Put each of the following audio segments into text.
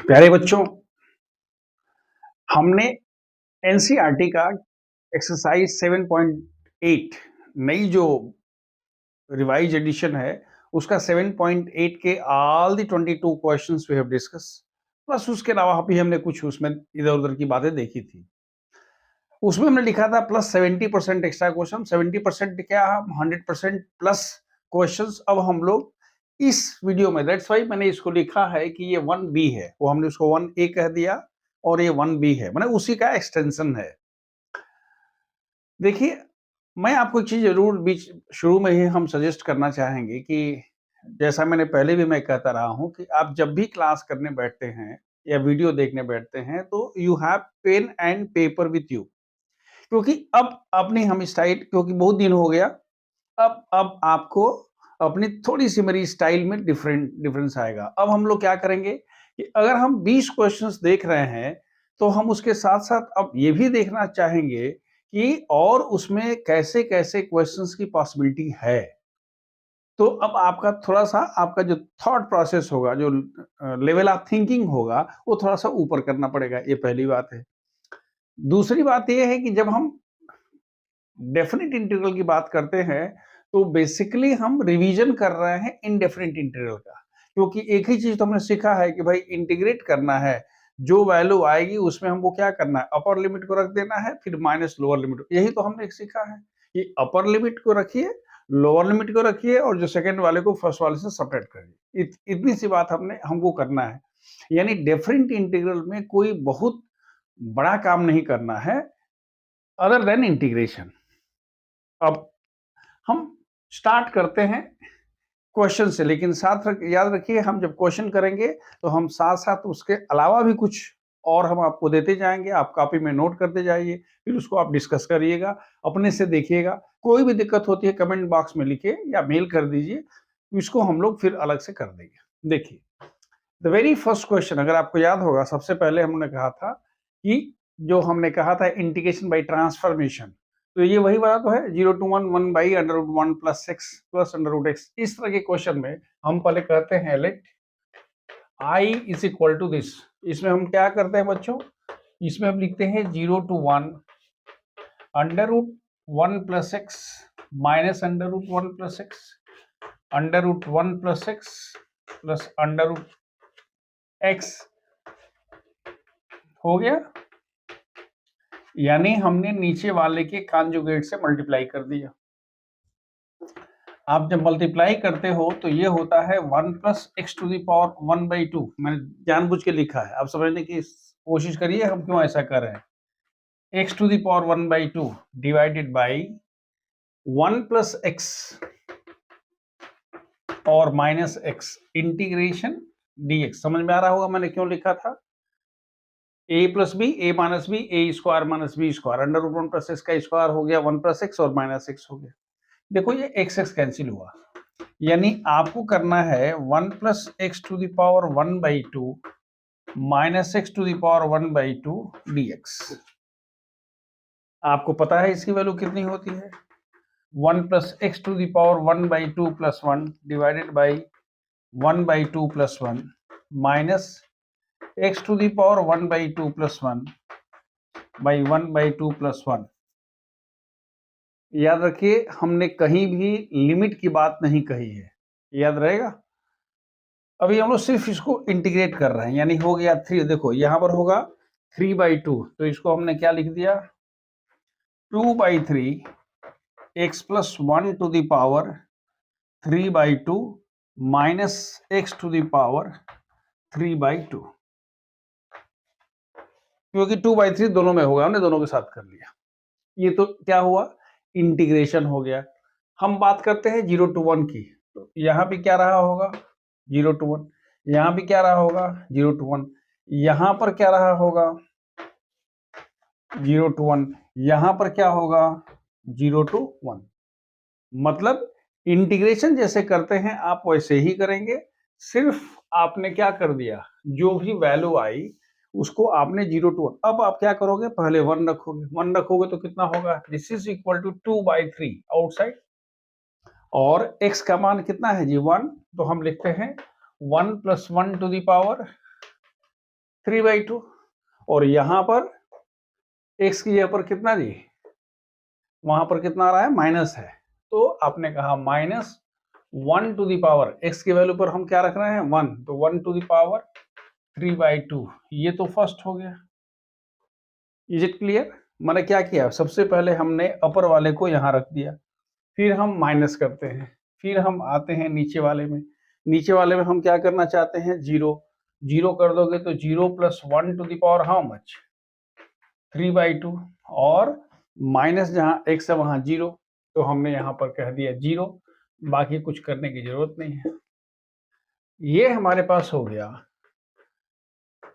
प्यारे बच्चों, हमने एनसीईआरटी का एक्सरसाइज 7.8 नई जो रिवाइज एडिशन है उसका 7.8 के all the 22 questions we have discuss, प्लस उसके अलावा भी हमने कुछ उसमें इधर उधर की बातें देखी थी। उसमें हमने लिखा था प्लस 70% एक्स्ट्रा क्वेश्चन, 70% क्या, 100% प्लस क्वेश्चंस। अब हम लोग इस वीडियो में, दैट्स वाई मैंने इसको लिखा है कि ये 1B है, वो हमने उसको 1A कह दिया और ये 1B है, मतलब उसी का एक्सटेंशन है। देखिए, मैं आपको एक चीज जरूर बीच शुरू में ही हम सजेस्ट करना चाहेंगे कि जैसा मैंने पहले भी मैं कहता रहा हूं कि आप जब भी क्लास करने बैठते हैं या वीडियो देखने बैठते हैं तो you have pen and paper with you, क्योंकि अब अपनी हम स्टाइल, क्योंकि बहुत दिन हो गया, अब आपको अपनी थोड़ी सी मेरी स्टाइल में डिफरेंस आएगा। अब हम लोग क्या करेंगे कि अगर हम 20 क्वेश्चंस देख रहे हैं तो हम उसके साथ साथ अब ये भी देखना चाहेंगे कि और उसमें कैसे कैसे क्वेश्चंस की पॉसिबिलिटी है। तो अब आपका थोड़ा सा, आपका जो थॉट प्रोसेस होगा, जो लेवल ऑफ थिंकिंग होगा, वो थोड़ा सा ऊपर करना पड़ेगा। ये पहली बात है। दूसरी बात यह है कि जब हम डेफिनेट इंटीग्रल की बात करते हैं तो बेसिकली हम रिवीजन कर रहे हैं इनडेफिनेट इंटीग्रल का, क्योंकि एक ही चीज तो हमने सीखा है कि भाई इंटीग्रेट करना है, जो वैल्यू आएगी उसमें हमको क्या करना है, अपर लिमिट को रख देना है, फिर माइनस लोअर लिमिट। यही तो हमने सीखा है कि अपर लिमिट को रखिए, लोअर लिमिट को रखिए और जो सेकंड वाले को फर्स्ट वाले से सेपरेट करिए। इतनी सी बात हमको करना है। यानी डेफिनेट इंटीग्रल में कोई बहुत बड़ा काम नहीं करना है अदर देन इंटीग्रेशन। अब हम स्टार्ट करते हैं क्वेश्चन से, लेकिन याद रखिए, हम जब क्वेश्चन करेंगे तो हम साथ साथ उसके अलावा भी कुछ और हम आपको देते जाएंगे। आप कॉपी में नोट करते जाइए, फिर उसको आप डिस्कस करिएगा, अपने से देखिएगा। कोई भी दिक्कत होती है कमेंट बॉक्स में लिखिए या मेल कर दीजिए, इसको हम लोग फिर अलग से कर देंगे। देखिए, द वेरी फर्स्ट क्वेश्चन, अगर आपको याद होगा, सबसे पहले हमने कहा था कि जो हमने कहा था इंटीग्रेशन बाय ट्रांसफॉर्मेशन, तो ये वही वाला तो है, 0 to 1 1 by under root 1 plus 6 plus under root x. इस तरह के क्वेश्चन में हम पहले कहते हैं let I is equal to this. इसमें हम क्या करते हैं बच्चों, इसमें हम लिखते हैं 0 to 1 under root 1 plus x minus under root 1 plus x under root 1 plus x plus under root x. हो गया, यानी हमने नीचे वाले के कॉन्जुगेट से मल्टीप्लाई कर दिया। आप जब मल्टीप्लाई करते हो तो ये होता है 1 plus x to the power 1/2। मैंने जानबूझ के लिखा है, आप समझने की कोशिश करिए हम क्यों ऐसा कर रहे हैं। X to the power 1/2 divided by 1 plus x और माइनस एक्स इंटीग्रेशन dx। समझ में आ रहा होगा मैंने क्यों लिखा था। a plus b, a minus b, a square minus b square, under root 1 plus x का स्क्वायर हो गया 1 प्लस एक्स और माइनस एक्स हो गया। देखो ये एक्स एक्स कैंसिल हुआ, यानी आपको करना है 1 plus x to the power 1/2 minus x to the power 1/2 dx। आपको पता है इसकी वैल्यू कितनी होती है, 1 plus x to the power 1/2 plus 1 divided by 1/2 plus 1 minus x to the power 1/2 plus 1 by 1/2 plus 1। याद रखिए, हमने कहीं भी लिमिट की बात नहीं कही है, याद रहेगा। अभी हम लोग सिर्फ इसको इंटीग्रेट कर रहे हैं, यानी हो गया 3। देखो यहां पर होगा 3/2, तो इसको हमने क्या लिख दिया, 2/3 x plus 1 to the power 3/2 minus x to the power 3/2, क्योंकि 2/3 दोनों में होगा, हमने दोनों के साथ कर लिया। ये तो क्या हुआ, इंटीग्रेशन हो गया। हम बात करते हैं 0 to 1 की, तो यहाँ भी क्या रहा होगा 0 to 1, यहाँ भी क्या रहा होगा 0 to 1, यहाँ पर क्या रहा होगा 0 to 1, यहाँ पर क्या होगा 0 to 1। मतलब इंटीग्रेशन जैसे करते हैं आप वैसे ही करेंगे, सिर्फ आपने क्या कर दिया, जो भी वैल्यू आई उसको आपने 0 to 1। अब आप क्या करोगे, पहले 1 रखोगे, 1 रखोगे तो कितना होगा, this is equal to 2/3 outside, और x का मान कितना है जी 1, तो हम लिखते हैं 1 प्लस 1 टू द पावर 3/2 और यहाँ पर x की जगह पर कितना जी, वहां पर कितना आ रहा है, माइनस है, तो आपने कहा -1 टू द पावर x की वैल्यू पर हम क्या रख रहे हैं 1, तो 1 टू द पावर 3/2, ये तो फर्स्ट हो गया। Is it clear? मैंने क्या किया, सबसे पहले हमने अपर वाले को यहाँ रख दिया, फिर हम माइनस करते हैं, फिर हम आते हैं नीचे वाले में, नीचे वाले में हम क्या करना चाहते हैं, जीरो, जीरो कर दोगे तो 0 + 1 to the power how much, 3/2, और माइनस जहाँ x है वहां 0, तो हमने यहाँ पर कह दिया 0, बाकी कुछ करने की जरूरत नहीं है। ये हमारे पास हो गया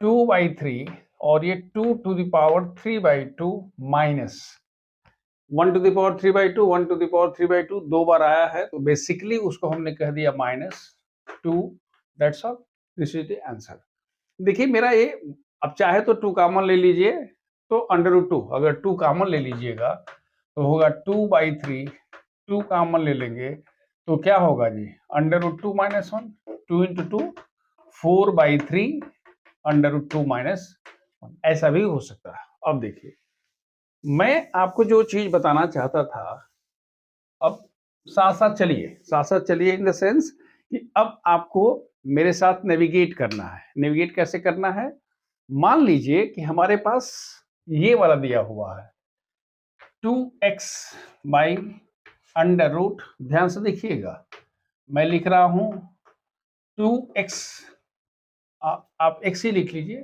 2/3 और ये 2 to the power 3/2 minus 1 to the power 3/2, 1 to the power 3/2 दो बार आया है, तो बेसिकली उसको हमने कह दिया -2, that's all, this is the answer. देखिए मेरा ये, अब चाहे तो 2 कॉमन ले लीजिए, तो √2, अगर 2 कॉमन ले लीजिएगा तो होगा 2/3, 2 कॉमन ले लेंगे तो क्या होगा जी, √2 - 1, 2 × 2 4/3 √2 - 1, ऐसा भी हो सकता है। अब देखिए मैं आपको जो चीज बताना चाहता था, अब साथ साथ चलिए इन द सेंस कि अब आपको मेरे साथ नेविगेट करना है। नेविगेट कैसे करना है, मान लीजिए कि हमारे पास ये वाला दिया हुआ है 2x बाई √, ध्यान से देखिएगा, मैं लिख रहा हूं 2x, आप x ही लिख लीजिए,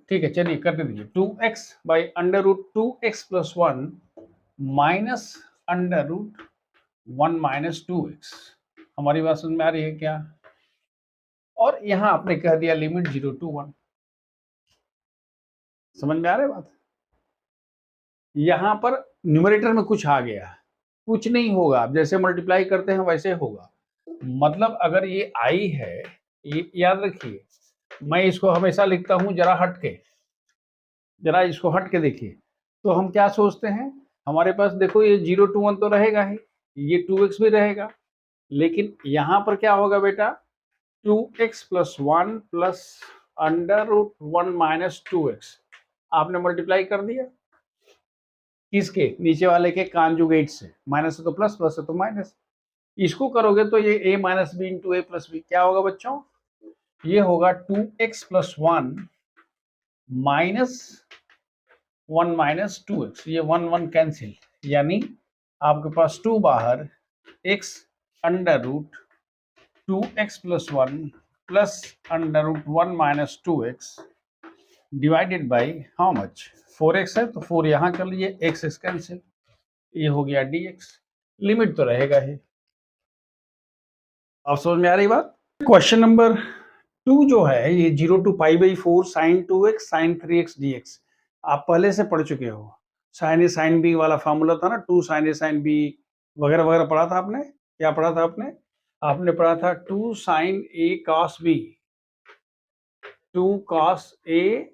ठीक है, चलिए करते दीजिए, 2x by √2x + 1 minus √1 - 2x। हमारी बात समझ में आ रही है क्या? और यहां आपने कह दिया लिमिट 0 to 1, समझ में आ रहा है बात? यहां पर न्यूमरेटर में कुछ आ गया, कुछ नहीं होगा, आप जैसे मल्टीप्लाई करते हैं वैसे होगा। मतलब अगर ये i है, ये याद रखिए, मैं इसको हमेशा लिखता हूं जरा हट के, जरा इसको हट के देखिए, तो हम क्या सोचते हैं, हमारे पास देखो ये 0 to 1 तो रहेगा ही, ये 2x भी रहेगा, लेकिन यहां पर क्या होगा बेटा, 2x + 1 + √1 - 2x, आपने मल्टीप्लाई कर दिया किसके, नीचे वाले के कॉन्जुगेट से, माइनस है तो प्लस, प्लस है तो माइनस, इसको करोगे तो ये a - b × a + b क्या होगा बच्चों, ये होगा 2x + 1 - 1 - 2x, ये 1 1 कैंसिल, यानी आपके पास 2 बाहर, x √2x + 1 + √1 - 2x divided by how much, 4x है तो 4 यहां कर लीजिए, x कैंसिल, ये हो गया dx, लिमिट तो रहेगा ही। अब समझ में आ रही बात? क्वेश्चन नंबर 2 जो है, ये 0 to π/4 sin 2x sin 3x dx, आप पहले से पढ़ चुके हो, sin a sin b वाला फॉर्मूला था ना, 2 sin a sin b वगैरह वगैरह पढ़ा था आपने, क्या पढ़ा था आपने? आपने पढ़ा था 2 sin a cos b, 2 cos a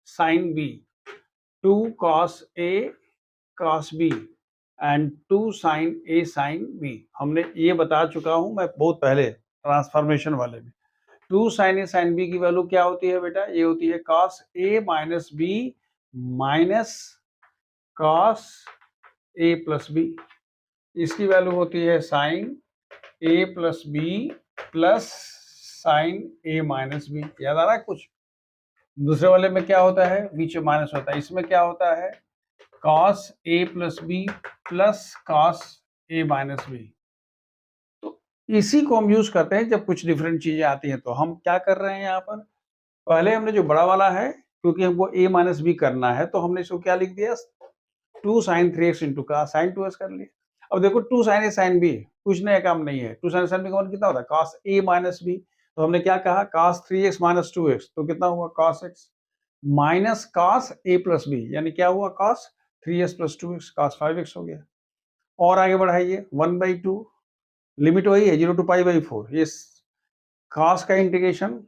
sin b, 2 cos a cos b and 2 sin a sin b, हमने ये बता चुका हूं मैं बहुत पहले ट्रांसफॉर्मेशन वाले में। 2 sin a sin b की वैल्यू क्या होती है बेटा, ये होती है cos a - b minus cos a + b, इसकी वैल्यू होती है sin a + b plus sin a - b, याद आ रहा है कुछ? दूसरे वाले में क्या होता है, बीच में माइनस होता है, इसमें क्या होता है cos a + b plus cos a - b। तो इसी को हम यूज करते हैं जब कुछ डिफरेंट चीजें आती हैं, तो हम क्या कर रहे हैं यहाँ पर, पहले हमने जो बड़ा वाला है, क्योंकि हमको a - b करना है, तो हमने इसको क्या लिख दिया, 2 sin 3x × cos sin 2x कर लिया। अब देखो 2 sin a sin b कुछ नया काम नहीं है, 2 sin a sin b का मान कितना होता है, cos a - b, तो हमने क्या कहा, cos 3x - 2x, तो कितना हुआ cos x minus cos a + b, यानी क्या हुआ cos 3x + 2x, cos 5x हो गया। और आगे बढ़ाइए 1/2, लिमिट वही है 0 to π/4, ये cos का इंटीग्रेशन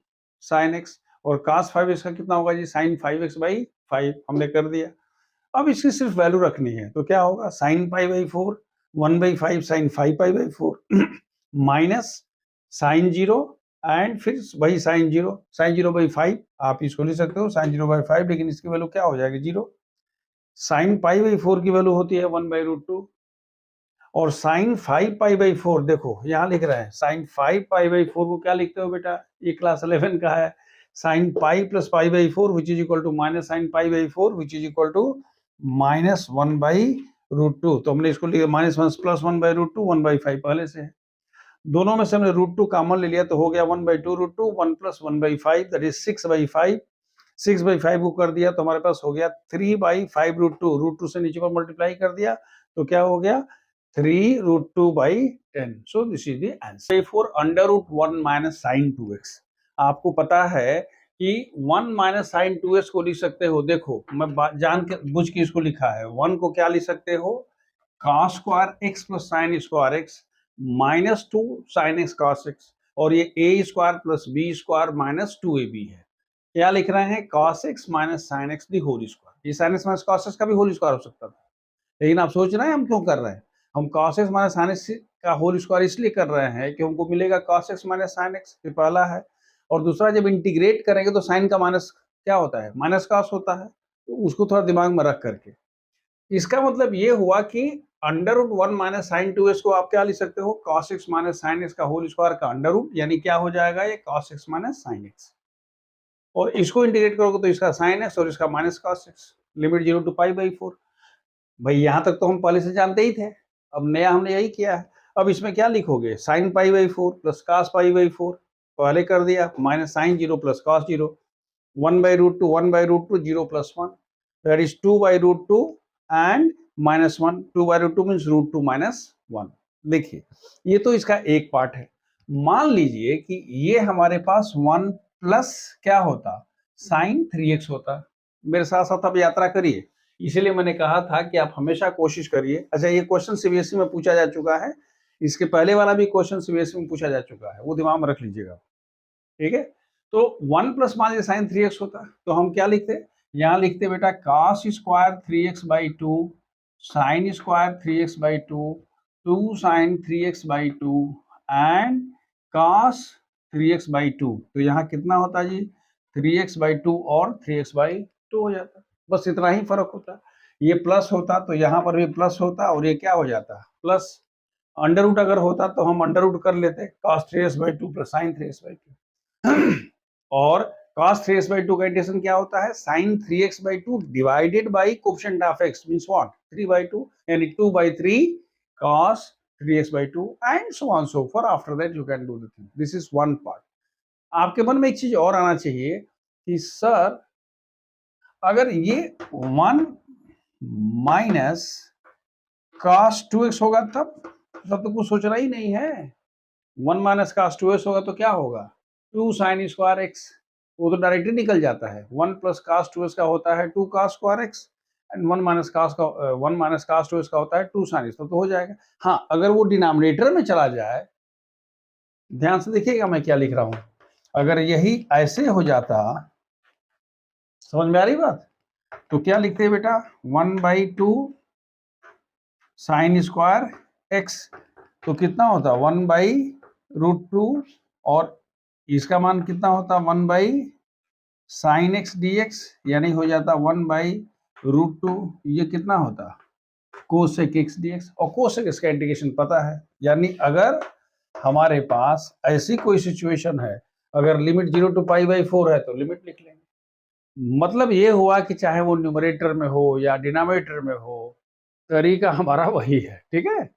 sin x, और cos 5x का कितना होगा जी, sin 5x/5, हमने कर दिया। अब इसकी सिर्फ वैल्यू रखनी है, तो क्या होगा sin π/4, 1/5 sin 5π/4 minus sin 0 and फिर वही साइन 0/5 आप इसको लिख सकते हो साइन 0/5, लेकिन इसकी वैल्यू क्या हो जाएगी 0। साइन π/4 की वैल्यू होती है 1/√2 और साइन 5π/4 देखो यहाँ लिख रहे हैं साइन 5π/4 को क्या लिखते हो बेटा, ये क्लास 11 का है, sine pi plus π/4 which is equal to minus sine π/4 which is equal to -1/√2। तो हमने इसको लिखा -1 प्लस 1/√2 1/5 पहले से है, दोनों में से हमने √2 कॉमन ले लिया तो हो गया 1/2√2 1 प्लस 1/5 दैट इज 6/5। 6/5 को कर दिया तो हमारे पास हो गया 3/5√2, √2 से नीचे पर मल्टीप्लाई कर दिया तो क्या हो गया 3√2/10। So this is the answer for √1 minus sine 2x। आपको पता है कि 1 माइनस साइन 2x को लिख सकते हो, देखो मैं जान के बुझ के इसको लिखा है, 1 को क्या लिख सकते हो cos square x plus sine square x -2 sine x cos x, और ये a square plus b square minus 2ab है। क्या लिख रहे हैं cos x minus sine x the whole square. ये sine x minus cos x का भी होल स्क्वायर हो सकता था, लेकिन आप सोच रहे हैं हम क्यों कर रहे हैं, हम cos x minus sine x का होल स्क्वायर इसलिए कर रहे हैं कि हमको मिलेगा cos x minus sine x, ये पहला है। और दूसरा जब इंटीग्रेट करेंगे तो साइन का माइनस क्या होता है माइनस cos होता है, तो उसको थोड़ा दिमाग में रख करके इसका मतलब ये हुआ कि √1 माइनस साइन 2x को आप क्या लिख सकते हो cos x minus sine x का होल स्क्वायर का अंडर रूट, यानी क्या हो जाएगा ये cos x minus sine x, और इसको इंटीग्रेट करोगे तो इसका साइन x और इसका minus cos x, limit 0 to π/4। भाई यहाँ तक तो हम पहले से जानते ही थे, अब नया हमने यही किया है। अब इसमें क्या लिखोगे साइन π/4 प्लस cos π/4 पहले कर दिया, minus sine 0 plus cos 0, 1/√2 1/√2 0 plus 1 that is 2/√2 and -1, 2/√2 means √2 minus 1। देखिए ये तो इसका एक पार्ट है। मान लीजिए कि ये हमारे पास 1 प्लस क्या होता साइन 3x होता, मेरे साथ साथ अब यात्रा करिए, इसीलिए मैंने कहा था कि आप हमेशा कोशिश करिए। अच्छा ये क्वेश्चन सीबीएसई में पूछा जा चुका है, इसके पहले वाला भी क्वेश्चन सीबीएसई में पूछा जा चुका है, वो दिमाग में रख लीजिएगा, ठीक है। तो 1 प्लस मान लीजिए साइन 3x होता तो हम क्या लिखते, यहाँ लिखते बेटा cos square 3x/2 sine square 3x/2 2 sine 3x/2 and cos 3x/2। तो यहाँ कितना होता जी 3x/2 और 3x/2 हो जाता, बस इतना ही फर्क होता। ये प्लस होता तो यहाँ पर भी प्लस होता और ये क्या हो जाता प्लस, अंडर रूट अगर होता तो हम अंडर रूट कर लेते cos 3x/2 plus sign 3x/2 और cos 3x/2 का इंटीग्रेशन क्या होता है sin 3x/2 divided by coefficient of x means what 3/2 यानी 2/3 cos 3x/2 and so on so for. After that you can do the thing, this is one part. आपके मन में एक चीज और आना चाहिए कि सर अगर ये 1 माइनस cos 2x होगा तब तो कुछ सोचना ही नहीं है। 1 माइनस cos 2x होगा तो क्या होगा 2 साइन स्क्वायर x, वो तो डायरेक्टली निकल जाता है। 1 प्लस cos 2x का होता है 2 cos square x and 1 minus cos 2x का होता है 2 साइन, तो हो जाएगा। हाँ अगर वो डिनोमिनेटर में चला जाए, ध्यान से देखिएगा मैं क्या लिख रहा हूं, अगर यही ऐसे हो जाता, समझ में आ रही बात, तो क्या लिखते हैं बेटा 1/2 साइन स्क्वायर x, तो कितना होता 1/√2 और इसका मान कितना होता 1/sin x dx, यानी हो जाता 1/√2, ये कितना होता cosec x dx, और cosec x का इंटीग्रेशन पता है। यानी अगर हमारे पास ऐसी कोई सिचुएशन है, अगर लिमिट 0 टू π/4 है तो लिमिट लिख लेंगे। मतलब ये हुआ कि चाहे वो न्यूमरेटर में हो या डिनोमिनेटर में हो, तरीका हमारा वही है, ठीक है।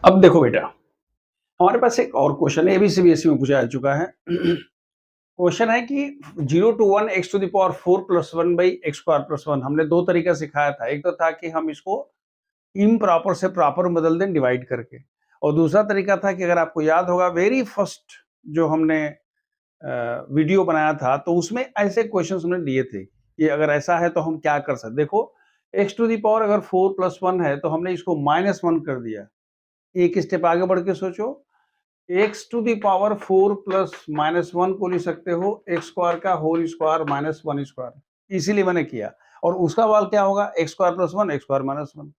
अब देखो बेटा हमारे पास एक और क्वेश्चन है, ये भी सीबीएसई में पूछा जा चुका है। क्वेश्चन है कि 0 to 1 x to the power 4 plus 1 by x square plus 1। हमने दो तरीका सिखाया था, एक तो था कि हम इसको इम्प्रॉपर से प्रॉपर बदल दें डिवाइड करके, और दूसरा तरीका था कि अगर आपको याद होगा वेरी फर्स्ट जो हमने वीडियो बनाया था तो उसमें ऐसे क्वेश्चंस हमने दिए थे कि अगर ऐसा है तो हम क्या कर सकते। देखो x टू दी पावर अगर 4 + 1 है तो हमने इसको -1 कर दिया। एक स्टेप आगे बढ़ के सोचो, x to the power 4 plus -1 को लिख सकते हो x स्क्वायर का होल स्क्वायर माइनस 1 स्क्वायर, इसीलिए मैंने किया। और उसका वाल क्या होगा x square plus 1 x square minus 1।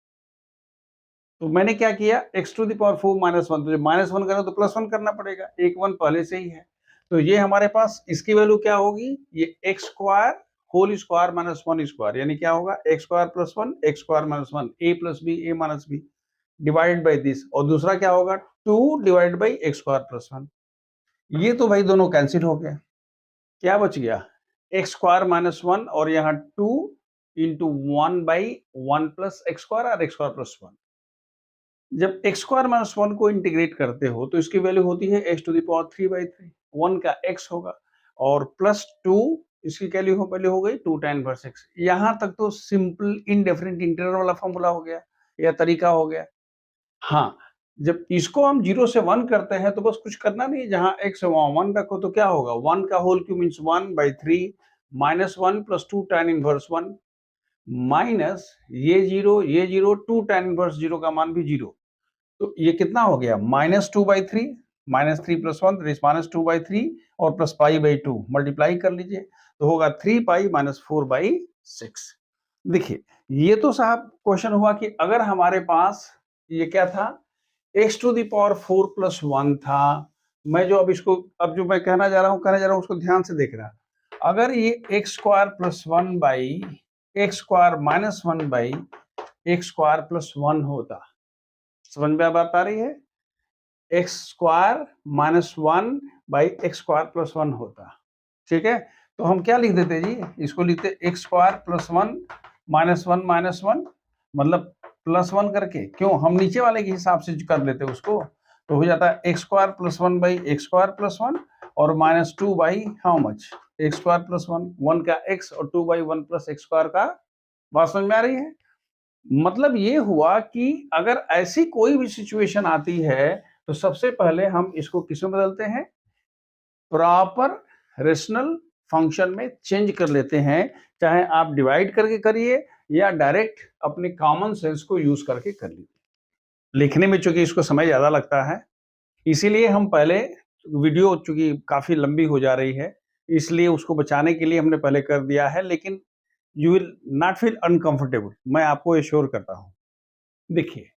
तो मैंने क्या किया, x to the power 4 minus 1, तो जब माइनस 1 करना तो प्लस 1 करना पड़ेगा, एक 1 पहले से ही है। तो ये हमारे पास इसकी वैल्यू क्या होगी, ये x square whole square minus 1 square, यानी क्या होगा x square plus 1 x square minus 1 a plus b a minus b divide by this, और दूसरा क्या होगा 2 divide by x square plus 1। ये तो भाई दोनों कैंसिल हो गया, क्या बच गया x स्क्वायर माइनस 1 और यहाँ 2 into 1 by 1 plus x square और x स्क्वायर प्लस 1। जब x स्क्वायर माइनस 1 को इंटीग्रेट करते हो तो इसकी वैल्यू होती है x to the power 3 by 3, 1 का x होगा और प्लस 2 इसकी क्या वैल्यू हो गई 2 tan इनवर्स x। यहां तक तो सिंपल इनडेफिनिट इंटीग्रल वाला फॉर्मूला हो गया या तरीका हो गया। हाँ, जब इसको हम 0 से 1 करते हैं तो बस कुछ करना नहीं, जहां x है वहां 1 रखो तो क्या होगा 1 का whole cube means 1 by 3 minus 1 plus 2 tan inverse 1 minus ये 0 2 tan इनवर्स 0 का मान भी 0, तो ये कितना हो गया minus 2 by 3 minus 3 plus 1 minus 2 by 3 और प्लस पाई बाई 2 मल्टीप्लाई कर लीजिए तो होगा 3 पाई माइनस 4 बाई 6। देखिए ये तो साहब क्वेश्चन हुआ कि अगर हमारे पास ये क्या था x to the power 4 plus 1 था, मैं जो अब इसको अब जो मैं कहना जा रहा हूँ उसको ध्यान से देखना। अगर ये x square plus 1 by x square minus 1 by x square plus 1 होता, समझ में बात आ रही है, x square minus 1 by x square plus 1 होता, ठीक है। तो हम क्या लिख देते जी, इसको लिखते एक्स स्क्वायर प्लस 1 माइनस 1 मतलब प्लस 1 करके, क्यों हम नीचे वाले के हिसाब से कर लेते उसको, तो हो जाता है x square plus 1 by x square plus 1 और minus 2 by how much x square plus 1, 1 का x और 2 बाई 1 प्लस एक्स स्क्वायर का। बात समझ में आ रही है। मतलब ये हुआ कि अगर ऐसी कोई भी सिचुएशन आती है तो सबसे पहले हम इसको किसमें बदलते हैं, प्रॉपर रेशनल फंक्शन में चेंज कर लेते हैं, चाहे आप डिवाइड करके करिए या डायरेक्ट अपने कॉमन सेंस को यूज करके कर लीजिए। लिखने में चूंकि इसको समय ज्यादा लगता है इसीलिए हम पहले वीडियो चूंकि काफी लंबी हो जा रही है इसलिए उसको बचाने के लिए हमने पहले कर दिया है, लेकिन you will not feel uncomfortable, मैं आपको एश्योर करता हूं। देखिए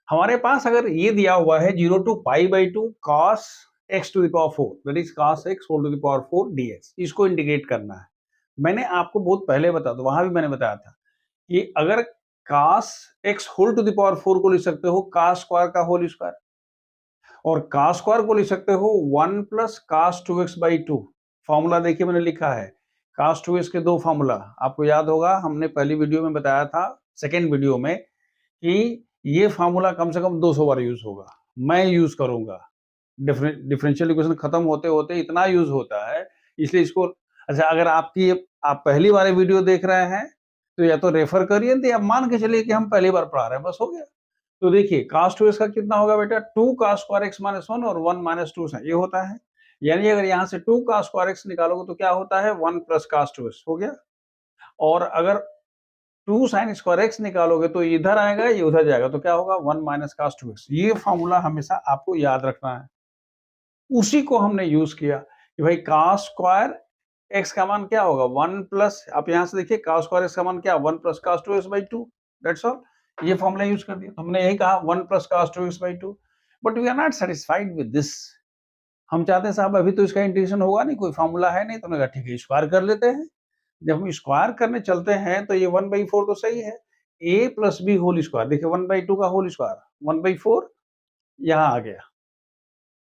हमारे पास अगर ये दिया हुआ है 0 to pi by 2 cos x to the power 4 that is cos x whole to the power 4 dx, इसको इंटीग्रेट करना है। मैंने आपको बहुत पहले बताया था, वहां भी मैंने बताया था कि अगर cos x whole to the power 4 को लिख सकते हो cos स्क्वायर का होल स्क्वायर, और cos स्क्वायर को लिख सकते हो 1 plus cos 2x by 2। Formula देखिए मैंने लिखा है cos 2x के दो फॉर्मूला, आपको याद होगा हमने पहली वीडियो में बताया था, सेकेंड वीडियो में, कि ये फार्मूला कम से कम 200 बार यूज होगा, मैं यूज करूंगा। डिफरेंशियल इक्वेशन खत्म होते होते इतना यूज होता है, इसलिए इसको अच्छा अगर आप पहली बार वीडियो देख रहे हैं तो या तो रेफर करिए या मान के चलिए कि हम पहली बार पढ़ा रहे हैं, बस हो गया। तो देखिए cos 2x का कितना होगा बेटा 2 cos स्क्वायर x माइनस 1 और 1 माइनस 2 ये होता है, यानी अगर यहाँ से 2 cos स्क्वायर x निकालोगे तो क्या होता है 1 प्लस cos 2x हो गया, और अगर 2 साइन स्क्वायर x निकालोगे तो इधर आएगा ये उधर जाएगा तो क्या होगा 1 माइनस cos 2x। ये फॉर्मूला हमेशा आपको याद रखना है, उसी को हमने यूज किया कि भाई cos स्क्वायर x का मान क्या होगा 1 प्लस, आप यहां से देखिए cos स्क्वायर x का मान क्या 1 plus cos 2x by 2, that's all. ये फॉर्मूला यूज कर दिया, तो हमने यही कहा 1 plus cos 2x by 2, but we are not satisfied with this. हम चाहते हैं साहब अभी तो इसका इंटीग्रेशन होगा नहीं, कोई फॉर्मूला है नहीं, तो हमने कहा ठीक है स्क्वायर कर लेते हैं। जब हम स्क्वायर करने चलते हैं तो ये 1/4 तो सही है, a plus b whole square, देखिए 1/2 का होल स्क्वायर 1/4 यहाँ आ गया,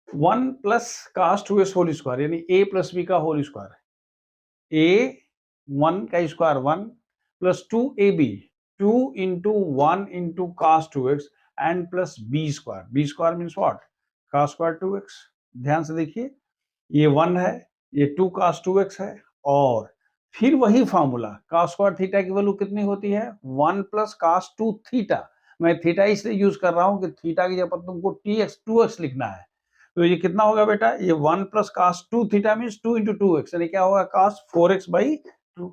1 plus cos 2x whole square यानी a प्लस बी का होल स्क्वायर, a 1 का square 1 plus 2ab 2 into 1 into cos 2x and plus b square means what cos square 2x। ध्यान से देखिए ये 1 है, ये 2 cos 2x है, और फिर वही फॉर्मूला cos स्क्वायर थीटा की वैल्यू कितनी होती है 1 प्लस cos 2 थीटा। मैं थीटा इसलिए यूज कर रहा हूं कि थीटा की जगह तुमको tx 2x लिखना है, तो ये कितना होगा बेटा ये 1 plus cos 2 theta means 2 into 2x यानी क्या होगा cos 4x बाई 2।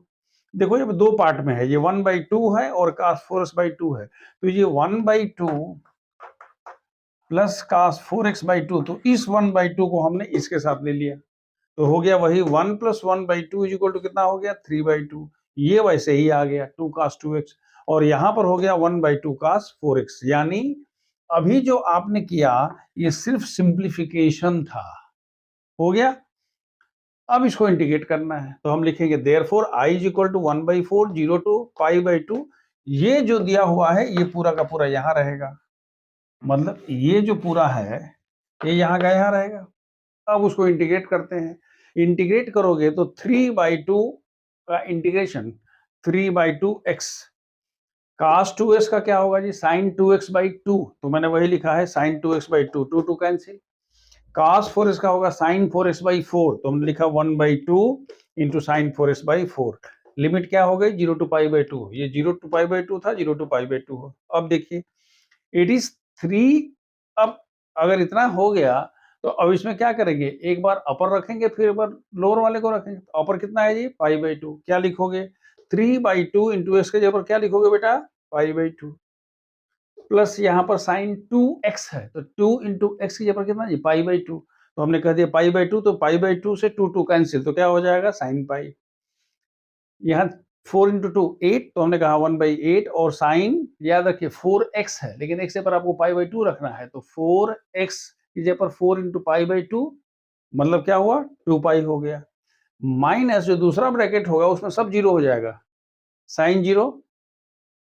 देखो ये दो पार्ट में है, ये 1/2 है और cos 4x बाई 2 है, तो ये 1/2 प्लस cos 4x बाई 2, तो इस 1/2 को हमने इसके साथ ले लिया तो हो गया वही 1 प्लस 1/2 इज इक्वल टू कितना हो गया 3/2, ये वैसे ही आ गया 2 cos 2x, और यहां पर हो गया 1/2 cos 4x, यानी अभी जो आपने किया ये सिर्फ सिंप्लीफिकेशन था, हो गया। अब इसको इंटीग्रेट करना है तो हम लिखेंगे therefore i is equal to 1/4 0 to π/2। ये जो दिया हुआ है ये पूरा का पूरा यहाँ रहेगा, मतलब ये जो पूरा है ये यहाँ का यहाँ रहेगा। अब उसको इंटीग्रेट करते हैं, इंटीग्रेट करोगे तो 3/2 का इंटीग्रेशन 3/2x cos 2x का क्या होगा जी sin 2x/2, तो मैंने वही लिखा है sin 2x/2, 2 2 cancel. cos 4x का होगा sin 4x/4, तो हमने लिखा 1/2 इंटू साइन 4x/4। लिमिट क्या हो गई 0 टू π/2, ये 0 टू π/2 था, 0 टू π/2 हो। अब देखिए इट इज 3। अब अगर इतना हो गया तो अब इसमें क्या करेंगे, एक बार अपर रखेंगे फिर एक बार लोअर वाले को रखेंगे। तो अपर कितना है जी π/2, क्या लिखोगे 3/2 इंटू एक्स के जगह पर क्या लिखोगे बेटा π/2, प्लस यहाँ पर साइन 2x है तो 2 इंटू एक्स की जगह पर कितना जी π/2, तो हमने कह दिया π/2, तो π/2 से 2 2 कैंसिल, तो क्या हो जाएगा साइन पाई। यहाँ 4 इंटू 2 8, तो हमने कहा 1/8, और साइन याद रखिए 4x है लेकिन x पर आपको π/2 रखना है, तो 4x की जगह पर 4 इंटू π/2 मतलब क्या हुआ 2π हो गया, माइनस जो दूसरा ब्रैकेट होगा उसमें सब जीरो हो जाएगा, sine zero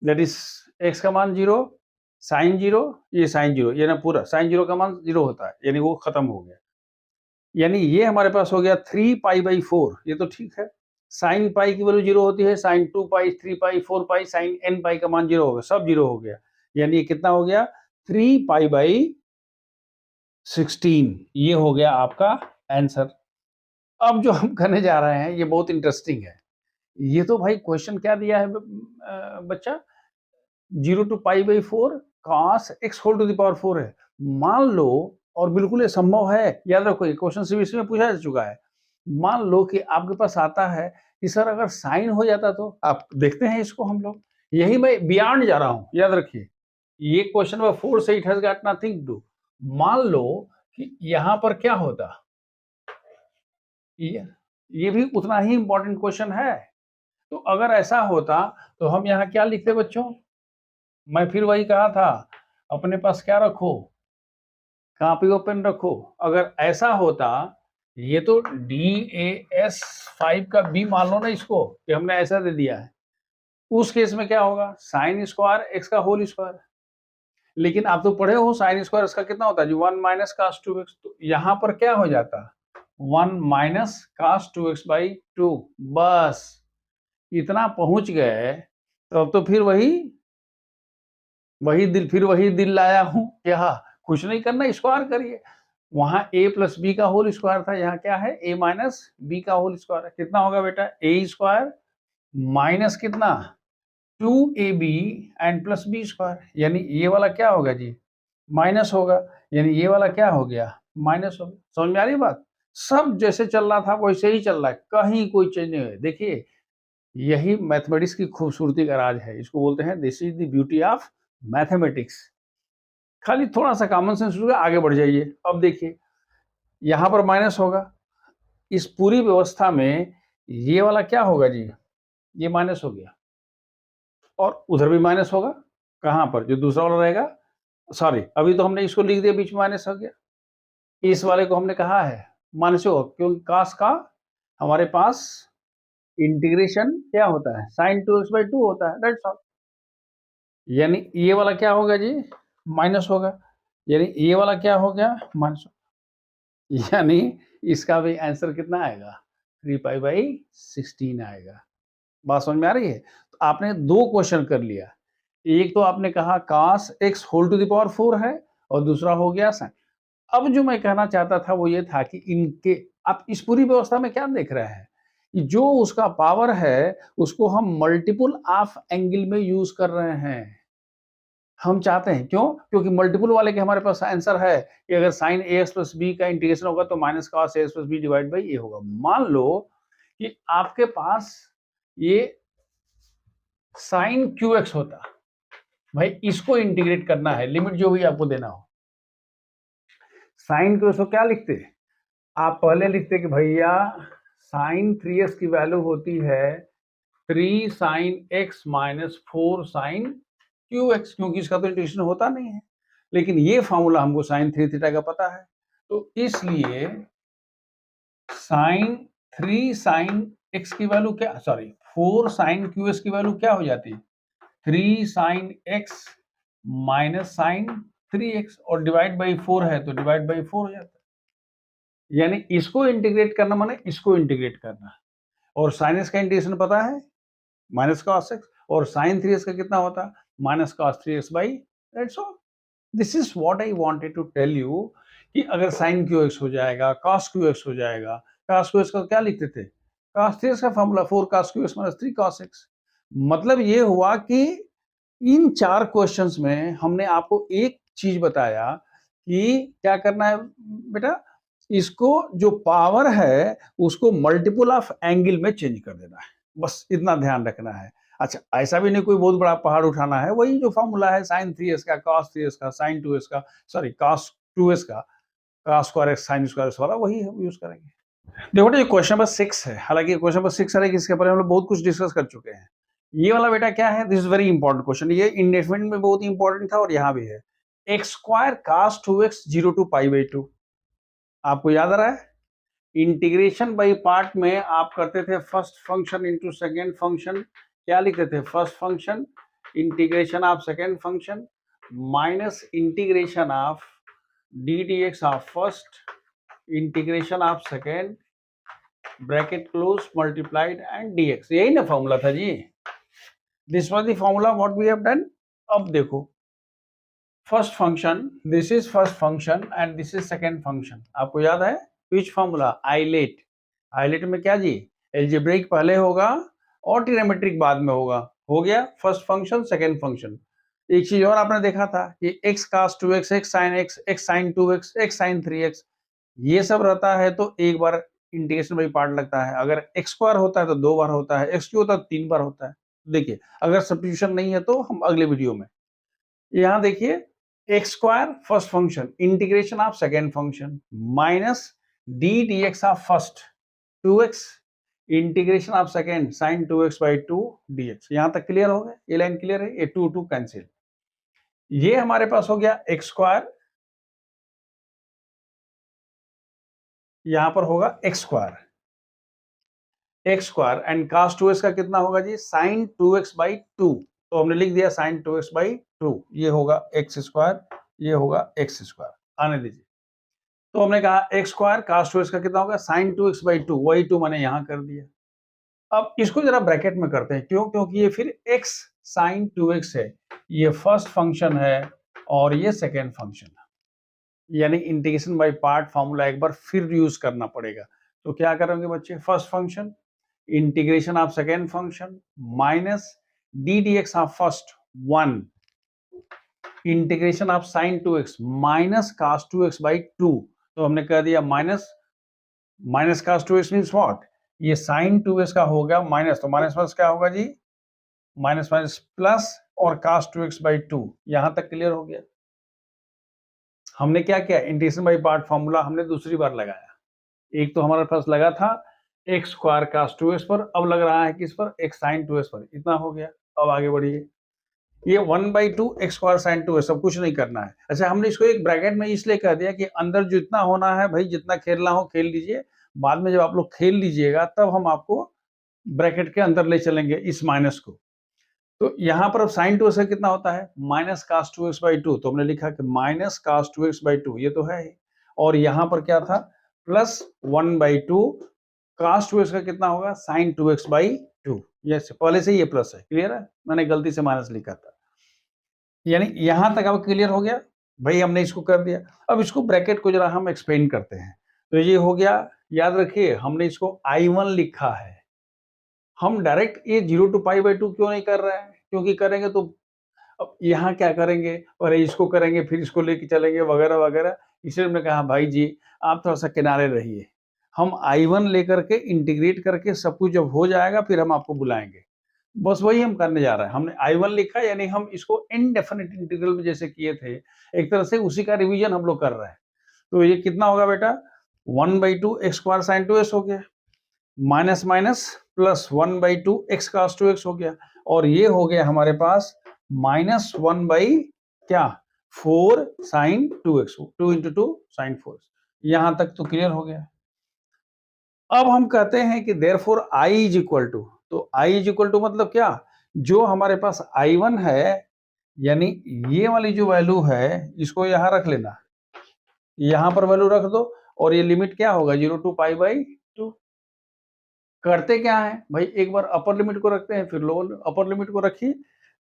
that is x का मान जीरो, साइन जीरो, ये साइन जीरो, ये ना पूरा साइन जीरो का मान जीरो होता है, यानी वो खत्म हो गया। यानी ये हमारे पास हो गया 3π/4, ये तो ठीक है। साइन पाई की वैल्यू जीरो होती है, साइन 2π 3π 4π साइन n पाई का मान जीरो होगा, सब जीरो हो गया, यानी ये कितना हो गया 3π/16, ये हो गया आपका आंसर। अब जो हम करने जा रहे हैं ये बहुत इंटरेस्टिंग है। ये तो भाई क्वेश्चन क्या दिया है बच्चा 0 to π/4 cos x whole to the power 4 है। मान लो, और बिल्कुल ये संभव है, याद रखो ये क्वेश्चन सीबीएसई में पूछा जा चुका है। मान लो कि आपके पास आता है कि सर अगर साइन हो जाता तो, आप देखते हैं इसको हम लोग, यही मैं बियॉन्ड जा रहा हूं, याद रखिए ये क्वेश्चन नंबर 4 से it has got nothing to. मान लो कि यहां पर क्या होता, ये भी उतना ही इंपॉर्टेंट क्वेश्चन है। तो अगर ऐसा होता तो हम यहाँ क्या लिखते बच्चों, मैं फिर वही कहा था अपने पास क्या रखो, कॉपी और पेन रखो। अगर ऐसा होता, ये तो DAS5 का बी मान लो ना इसको कि हमने ऐसा दे दिया है, उस केस में क्या होगा साइन स्क्वायर एक्स का होल स्क्वायर। लेकिन आप तो पढ़े हो साइन स्क्वायर इसका कितना होता है जी 1 माइनस cos 2x, तो यहाँ पर क्या हो जाता 1 माइनस cos 2x/2, बस इतना पहुंच गए। तो अब तो फिर वही दिल लाया हूं क्या, कुछ नहीं करना स्क्वायर करिए। वहां a प्लस बी का होल स्क्वायर था, यहाँ क्या है a माइनस बी का होल स्क्वायर है, कितना होगा बेटा a स्क्वायर माइनस कितना 2ab and plus B square, यानी ये वाला क्या होगा जी माइनस होगा, यानी ये वाला क्या हो गया माइनस हो गया। समझ में आ रही बात, सब जैसे चल रहा था वैसे ही चल रहा है, कहीं कोई चेंज नहीं है। देखिए यही मैथमेटिक्स की खूबसूरती का राज है, इसको बोलते हैं this is the beauty of mathematics. खाली थोड़ा सा कॉमन सेंस होगा, आगे बढ़ जाइए। अब देखिए यहां पर माइनस होगा, इस पूरी व्यवस्था में ये वाला क्या होगा जी, ये माइनस हो गया, और उधर भी माइनस होगा, कहां पर जो दूसरा वाला रहेगा, सॉरी अभी तो हमने इसको लिख दिया बीच में माइनस हो गया, इस वाले को हमने कहा है माइनस होगा, क्योंकि कास का हमारे पास इंटीग्रेशन क्या होता है साइन 2x/2 होता है, दैट्स ऑल। यानी ये वाला क्या होगा जी माइनस होगा, यानी ये वाला क्या हो गया माइनस, यानी इसका भी आंसर कितना आएगा 3π/16 आएगा। बात समझ में आ रही है। तो आपने दो क्वेश्चन कर लिया, एक तो आपने कहा cos x whole to the power 4 है, और दूसरा हो गया साइन। अब जो मैं कहना चाहता था वो ये था कि इनके आप इस पूरी व्यवस्था में क्या देख रहे हैं कि जो उसका पावर है उसको हम मल्टीपल ऑफ एंगल में यूज कर रहे हैं। हम चाहते हैं क्यों, क्योंकि मल्टीपल वाले के हमारे पास आंसर है कि अगर साइन ax प्लस बी का इंटीग्रेशन होगा तो minus cos ax plus B divide by A होगा। मान लो कि आपके पास ये साइन QX होता, भाई इसको इंटीग्रेट करना है, लिमिट जो भी आपको देना हो, साइन QX को क्या लिखते, आप पहले लिखते कि भैया साइन 3x की वैल्यू होती है 3 sine x minus 4 sine QX, क्योंकि इसका तो इंटीग्रेशन होता नहीं है। लेकिन ये फॉर्मूला हमको साइन 3 थीटा का पता है, तो इसलिए साइन 3 साइन x की वैल्यू क्या, सॉरी 4 साइन QS की वैल्यू क्या हो जाती है, 3 sine x minus sign 3x, और डिवाइड बाई 4 है तो डिवाइड बाई 4 हो जाता है। यानी इसको इंटीग्रेट करना माने इसको इंटीग्रेट करना, और साइन x का इंटीग्रेशन पता है माइनस कॉस x, और साइन 3x का कितना होता है minus cos 3x by, that's all. This is what I wanted to tell you कि अगर साइन QX हो जाएगा, कॉस QX हो जाएगा, कॉस QX का क्या लिखते थे, कॉस 3x का formula 4 cos QX minus 3 cos x। मतलब ये हुआ कि इन 4 क्वेश्चंस में हमने आपको एक चीज बताया कि क्या करना है बेटा, इसको जो पावर है उसको मल्टीपल ऑफ एंगल में चेंज कर देना है, बस इतना ध्यान रखना है। अच्छा, ऐसा भी नहीं कोई बहुत बड़ा पहाड़ उठाना है, वही जो फॉर्मूला है साइन 3x का, कॉस 3x का, साइन 2x का, सॉरी कॉस 2x का, cos square x sign square x वाला वही हम यूज करेंगे। देखो बेटा, ये क्वेश्चन नंबर 6 है, हालांकि क्वेश्चन नंबर 6 है, इसके बारे में हम लोग बहुत कुछ डिस्कस कर चुके हैं। ये वाला बेटा क्या है, this is very important question, ये इंडेफिनिट में बहुत इंपॉर्टेंट था और यहाँ भी है। X square cos 2x 0 to pi by 2, आपको याद आ रहा है, इंटीग्रेशन बाई पार्ट में आप करते थे first function into second function, क्या लिखते थे, first function integration of second function minus integration of D D x of first integration of second bracket close multiplied and dx, यही ना फॉर्मूला था जी, this was the formula what we have done. अब देखो first function, this is first function and this is second function, आपको याद है which formula, islet, islet में क्या जी, एल्जेब्रिक पहले होगा और ट्रिग्नोमेट्रिक बाद में होगा, हो गया फर्स्ट फंक्शन सेकेंड फंक्शन। एक चीज और आपने देखा था कि x cos 2x, x sin 2x, x sin 3x, ये सब रहता है तो एक बार इंटीग्रेशन बाई पार्ट लगता है, अगर x स्क्वायर होता है तो 2 बार होता है, x क्यूब होता है तो 3 बार होता है। देखिए अगर सब्स्टिट्यूशन नहीं है तो हम अगले वीडियो में, यहाँ देखिए x square first function integration of second function minus D D x of first 2x integration of second sine 2x by 2 dx, यहां तक क्लियर हो गया, ये लाइन क्लियर है, ये 2 2 कैंसिल, ये हमारे पास हो गया एक्स स्क्वायर, यहां पर होगा x square, x square and cos 2x का कितना होगा जी, साइन 2x बाई 2, तो हमने लिख दिया साइन 2x बाई 2, ये होगा एक्स स्क्वायर, ये होगा एक्स स्क्वायर, आने दीजिए। तो हमने कहा एक्स स्क्वायर cos 2x का कितना होगा, साइन 2x बाई 2, वही 2 मैंने यहां कर दिया। अब इसको जरा ब्रैकेट में करते हैं, क्यों, क्योंकि ये फिर x साइन 2x है, ये फर्स्ट फंक्शन है और ये सेकेंड फंक्शन है, यानी इंटीग्रेशन बाय पार्ट फार्मूला एक बार फिर यूज करना पड़ेगा। तो क्या करेंगे बच्चे, first function integration of second function minus D D x of first 1 integration of sine 2x minus cos 2x by 2, तो हमने कह दिया minus minus cos 2x means what, ये साइन 2x का हो गया माइनस, तो माइनस प्लस क्या होगा जी, माइनस माइनस प्लस और cos 2x बाई 2, यहां तक क्लियर हो गया। हमने क्या किया, इंटीग्रेशन बाई पार्ट फार्मूला हमने दूसरी बार लगाया, एक तो हमारे पास लगा था एक्स स्क्वायर cos 2x पर, अब लग रहा है किस पर, एक्स साइन 2x पर, इतना हो गया। अब आगे बढ़िए, ये 1/2 एक्स स्क्वायर साइन 2x, सब कुछ नहीं करना है। अच्छा, हमने इसको एक ब्रैकेट में इसलिए कह दिया कि अंदर जितना होना है भाई, जितना खेलना हो खेल लीजिए, बाद में जब आप लोग खेल लीजिएगा तब हम आपको ब्रैकेट के अंदर ले चलेंगे इस माइनस को। तो यहाँ पर अब साइन 2x का कितना होता है, माइनस cos 2x बाई 2, तो हमने लिखा कि माइनस cos 2x बाई 2, ये तो है ही, और यहाँ पर क्या था, प्लस 1/2 cos 2x का कितना होगा, साइन 2x बाई 2, ये पहले से ये प्लस है, क्लियर है, मैंने गलती से माइनस लिखा था। यानी यहां तक अब क्लियर हो गया भाई, हमने इसको कर दिया। अब इसको ब्रैकेट को जरा हम एक्सपेंड करते हैं, तो ये हो गया, याद रखिए हमने इसको I1 लिखा है, हम डायरेक्ट ये 0 टू पाई बाई 2 क्यों नहीं कर रहे हैं, क्योंकि करेंगे तो अब यहाँ क्या करेंगे, और इसको करेंगे फिर इसको लेके चलेंगे वगैरह वगैरह, इसलिए हमने कहा भाई जी आप थोड़ा सा किनारे रहिए, हम I1 लेकर के इंटीग्रेट करके सब कुछ जब हो जाएगा फिर हम आपको बुलाएंगे, बस वही हम करने जा रहे हैं। हमने I1 लिखा, यानी हम इसको इनडेफिनिट इंटीग्रल में जैसे किए थे एक तरह से उसी का रिवीजन हम लोग कर रहे हैं। तो ये कितना होगा बेटा, 1/2 एक्स स्क्वायर साइन 2x हो गया, minus minus plus 1/2 x cos 2x हो गया, और ये हो गया हमारे पास माइनस 1 बाई क्या, 4 साइन 2x, 2 इंटू 2 साइन 4। यहां तक तो क्लियर हो गया। अब हम कहते हैं कि therefore I is equal to, तो I इज इक्वल टू मतलब क्या, जो हमारे पास I1 है, यानी ये वाली जो वैल्यू है इसको यहां रख लेना, यहां पर वैल्यू रख दो, और ये लिमिट क्या होगा 0 टू पाई बाई 2। करते क्या है भाई, एक बार अपर लिमिट को रखते हैं फिर लोअर अपर लिमिट को रखिए।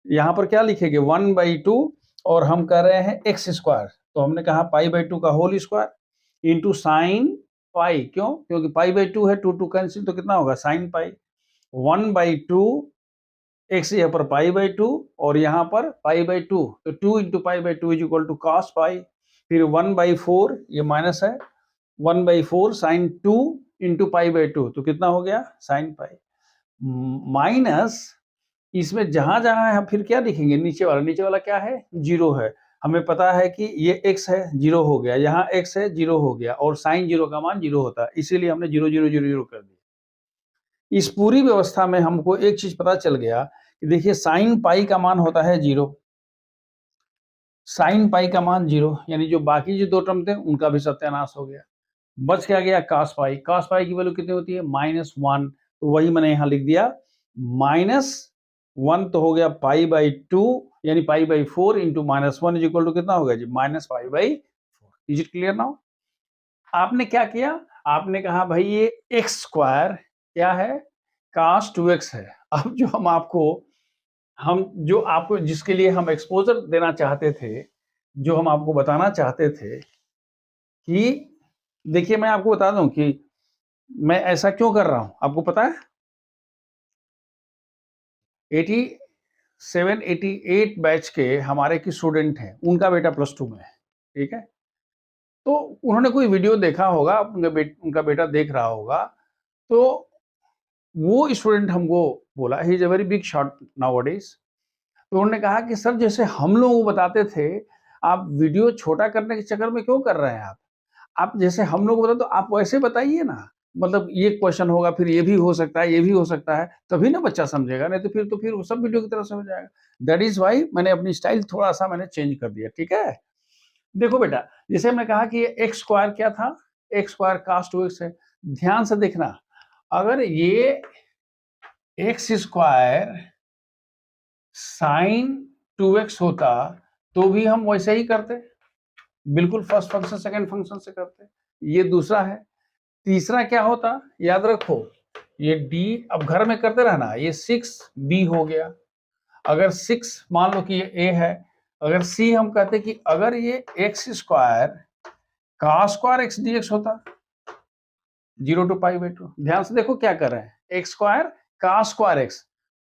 यहाँ पर क्या लिखेंगे 1/2, और हम कर रहे हैं एक्स स्क्वायर, तो हमने कहा पाई बाई 2 का whole square into sine pi, क्यों, क्योंकि पाई बाई 2 है, 2 2 कैंसिल, तो कितना होगा साइन पाई 1/2 एक्स, यहाँ पर पाई बाई 2 और यहाँ पर पाई बाई 2, तो 2 into pi by 2 is equal to cos pi, फिर 1/4, ये माइनस है, 1/4 साइन 2 इंटू पाई बाई 2, तो कितना हो गया साइन पाई, माइनस इसमें जहां जहां है फिर क्या लिखेंगे, नीचे वाला क्या है, जीरो है। हमें पता है कि ये x है, जीरो हो गया, यहाँ x है, जीरो हो गया, और साइन जीरो का मान जीरो होता है, इसीलिए हमने 0 0 0 0 कर दिया। इस पूरी व्यवस्था में हमको एक चीज पता चल गया कि देखिए साइन पाई का मान होता है 0, साइन पाई का मान 0, यानी जो बाकी जो दो टर्म थे उनका भी सत्यानाश हो गया। बच क्या गया cos पाई, cos पाई की वैल्यू कितनी होती है -1, तो वही मैंने यहाँ लिख दिया, -1 तो हो गया पाई बाई 2, यानी pi by 4 into -1 is equal to कितना होगा जी -पाई/4। Is it clear now? आपने क्या किया, आपने कहा भाई ये एक्स स्क्वायर क्या है, cos 2x है। अब जो जो आपको जिसके लिए हम एक्सपोजर देना चाहते थे, जो हम आपको बताना चाहते थे कि देखिए मैं आपको बता दूं कि मैं ऐसा क्यों कर रहा हूं, आपको पता है 87 88 बैच के हमारे की स्टूडेंट हैं, उनका बेटा +2 में है, ठीक है, तो उन्होंने कोई वीडियो देखा होगा, उनका बेटा देख रहा होगा, तो वो स्टूडेंट हमको बोला, he is a very big shot nowadays, तो उन्होंने कहा कि सर जैसे हम लोग बताते थे, आप वीडियो छोटा करने के चक्कर में क्यों कर रहे हैं, आप जैसे हम लोग बताते तो आप वैसे बताइए ना, मतलब ये क्वेश्चन होगा, फिर ये भी हो सकता है, ये भी हो सकता है, तभी ना बच्चा समझेगा, नहीं तो फिर वो सब वीडियो की तरह समझ जाएगा। दैट इज वाई मैंने अपनी स्टाइल थोड़ा सा मैंने चेंज कर दिया, ठीक है। देखो बेटा, जैसे हमने कहा कि एक्स स्क्वायर क्या था, एक्स स्क्वायर cos 2x है, ध्यान से देखना, अगर ये एक्स स्क्वायर साइन 2x होता तो भी हम वैसे ही करते, बिल्कुल फर्स्ट फंक्शन सेकंड फंक्शन से करते। ये दूसरा है। तीसरा क्या होता, याद रखो, ये d अब घर में करते रहना, ये 6b हो गया, अगर 6 मान लो कि ये a है, अगर c हम कहते कि अगर ये x square cos square x dx होता 0 टू पाई बाई 2, ध्यान से देखो क्या कर रहे हैं, x square cos square x,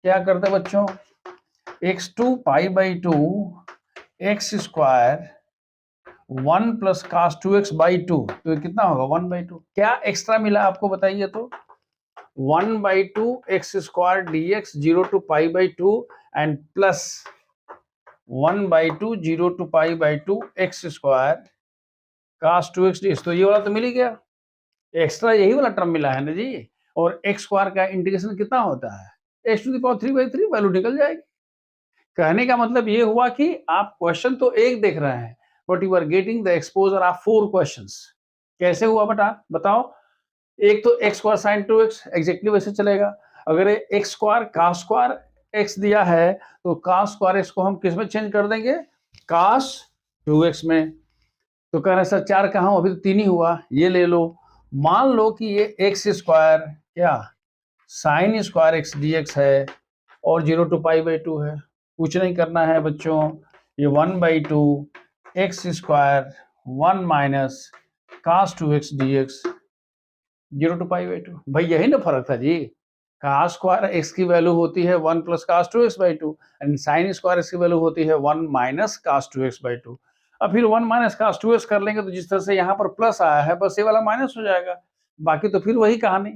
क्या करते बच्चों, x to pi by 2 x square 1 plus cos 2x by 2, तो कितना होगा 1/2, क्या एक्स्ट्रा मिला आपको बताइए, तो 1/2 x square dx 0 to pi by 2 and plus 1/2 0 to pi by 2 x square cos 2x dx, तो ये वाला तो मिल ही गया, एक्स्ट्रा यही वाला टर्म मिला है ना जी। और एक्स स्क्वायर का इंटीग्रेशन कितना होता है, x⁻³ वैल्यू निकल जाएगी। कहने का मतलब ये हुआ कि आप क्वेश्चन तो एक देख रहे हैं, but you are getting the exposure of 4 questions. कैसे हुआ बेटा बताओ, एक तो x square sine 2x exactly वैसे चलेगा, अगर x square cos square x दिया है तो cos स्क्वायर x को हम किस में चेंज कर देंगे, cos 2x में। तो कह रहे सर 4 कहाँ, अभी तो 3 ही हुआ, ये ले लो, मान लो कि ये x स्क्वायर क्या साइन स्क्वायर x dx है और 0 टू पाई बाई 2 है, कुछ नहीं करना है बच्चों, ये 1/2 x square 1 minus cos 2x dx 0 to pi by 2, भाई यही ना फर्क था जी, cos स्क्वायर x की वैल्यू होती है 1 plus cos 2x by 2 and sine square x की वैल्यू होती है 1 माइनस cos 2x बाई 2। अब फिर 1 माइनस cos 2x कर लेंगे तो जिस तरह से यहाँ पर प्लस आया है बस ये वाला माइनस हो जाएगा, बाकी तो फिर वही कहानी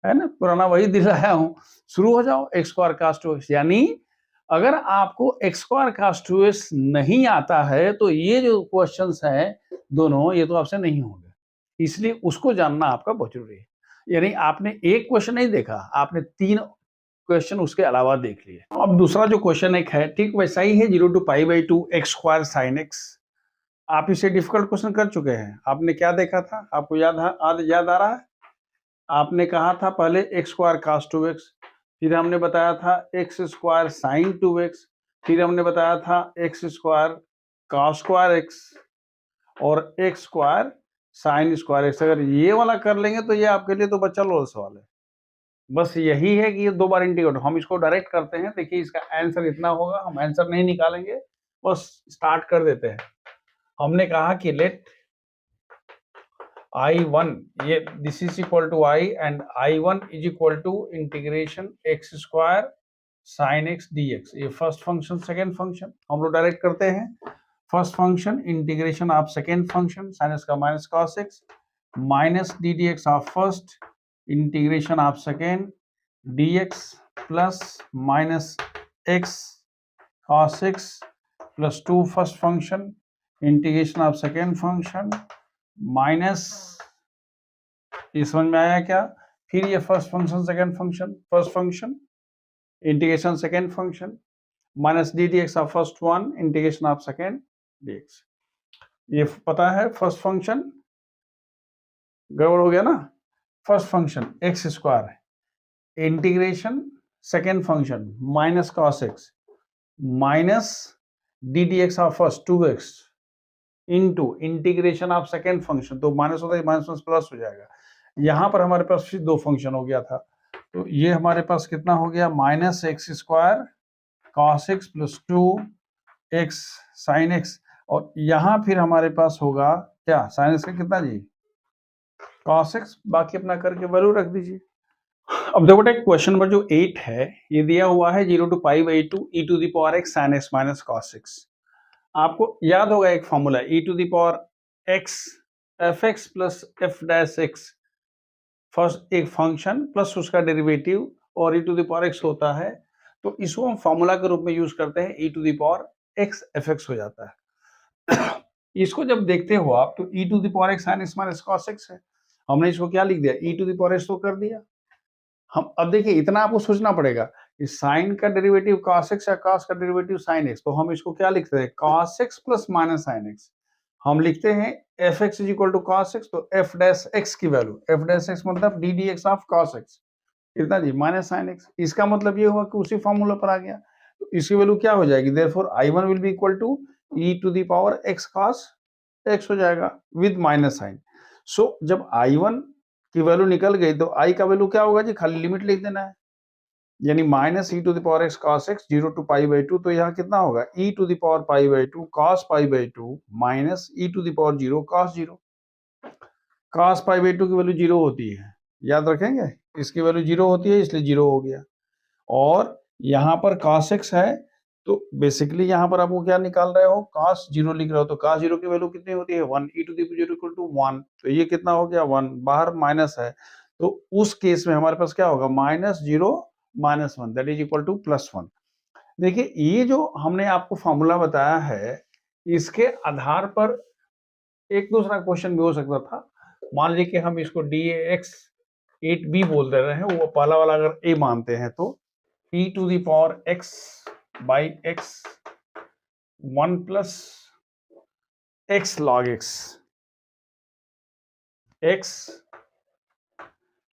है ना, पुराना वही दिलाया हूँ, शुरू हो जाओ x स्क्वायर cos 2x। यानी अगर आपको x स्क्वायर cos 2x नहीं आता है तो ये जो क्वेश्चंस हैं दोनों, ये तो आपसे नहीं होंगे, इसलिए उसको जानना आपका बहुत जरूरी है। यानी आपने एक क्वेश्चन नहीं देखा, आपने 3 क्वेश्चन उसके अलावा देख लिए। अब दूसरा जो क्वेश्चन एक है, ठीक वैसा ही है, 0 to π/2 x square sine x. आप इसे डिफिकल्ट क्वेश्चन कर चुके हैं। आपने क्या देखा था, आपको याद आ रहा है? आपने कहा था पहले एक्स स्क्वायर कास 2x, फिर हमने बताया था एक्स स्क्वायर साइन 2x, फिर हमने बताया था X square cos square X और X square sine square X. अगर ये वाला कर लेंगे तो ये आपके लिए तो बच्चा लोल सवाल है। बस यही है कि ये 2 बार इंटीग्रेट, हम इसको डायरेक्ट करते हैं। देखिए इसका आंसर इतना होगा, हम आंसर नहीं निकालेंगे, बस स्टार्ट कर देते हैं। हमने कहा कि लेट I1, ये this is equal to I and I1 is equal to integration X square sine X dx। ये फर्स्ट फंक्शन, सेकेंड फंक्शन हम लोग डायरेक्ट करते हैं। First function integration of second function sine X का minus cos X minus D D x of first integration of second dx plus minus X cos x plus 2 first function integration of second function minus, ये समझ में आया क्या? फिर ये first function second function, first function integration second function minus D D x of first one integration of second dx। ये पता है फर्स्ट फंक्शन गड़बड़ हो गया ना। First function x square integration second function minus cos X minus D D x of first 2x into integration of second function, तो minus होता है माइनस प्लस हो जाएगा। यहाँ पर हमारे पास फिर 2 फंक्शन हो गया था, तो ये हमारे पास कितना हो गया, minus x square cos x plus 2x sine x, और यहाँ फिर हमारे पास होगा क्या, साइन एक्स का कितना जी, कॉस एक्स। बाकी अपना करके वैल्यू रख दीजिए। अब देखो बेटा क्वेश्चन नंबर जो 8 है, ये दिया हुआ है 0 to π/2 e to the power x sin x minus cos x। आपको याद होगा एक formula, e to the power x fx plus f dash x, first एक फंक्शन प्लस उसका डेरिवेटिव और e to the power x होता है, तो इसको हम फॉर्मूला के रूप में यूज करते हैं, e to the power x fx हो जाता है। इसको जब देखते हो आप तो e to the power x sin x minus cos x है, हमने इसको क्या लिख दिया, e to the power x तो कर दिया। हम अब देखिए इतना आपको सोचना पड़ेगा कि साइन का डेरिवेटिव cos x या cos का डेरिवेटिव sin x, तो हम इसको क्या लिखते हैं, cos x plus minus sin x। हम लिखते हैं fx is equal to cos x, तो f डैश x की वैल्यू, f डैश x मतलब d dx of cos x कितना जी, माइनस sin x। इसका मतलब ये हुआ कि उसी फॉर्मूला पर आ गया, तो इसकी वैल्यू क्या हो जाएगी, therefore I1 will be equal to e to the power x cos x हो जाएगा विद माइनस साइन। सो जब I1 की वैल्यू निकल गई तो I का वैल्यू क्या होगा जी, खाली लिमिट लिख देना है, यानी minus e to the power x cos x 0 to π/2, तो यहाँ कितना होगा e to the power π/2 cos π/2 minus e to the power 0 cos 0। cos π/2 की वैल्यू 0 होती है, याद रखेंगे, इसकी वैल्यू 0 होती है इसलिए 0 हो गया। और यहाँ पर cos x है, तो बेसिकली यहाँ पर आपको क्या निकाल रहे हो, cos 0 लिख रहे हो, तो cos 0 की वैल्यू कितनी होती है 1, e to the power 0 equal to 1, तो ये कितना हो गया 1, बाहर माइनस है, तो उस केस में हमारे पास क्या होगा, minus 0 minus 1 that is equal two plus 1। देखिए ये जो हमने आपको फॉर्मूला बताया है, इसके आधार पर एक दूसरा क्वेश्चन भी हो सकता था। मान लीजिए कि हम इसको dx 8b बोल दे रहे हैं, वो पहला वाला अगर a मानते हैं तो e to the power x by x 1 plus x log x, x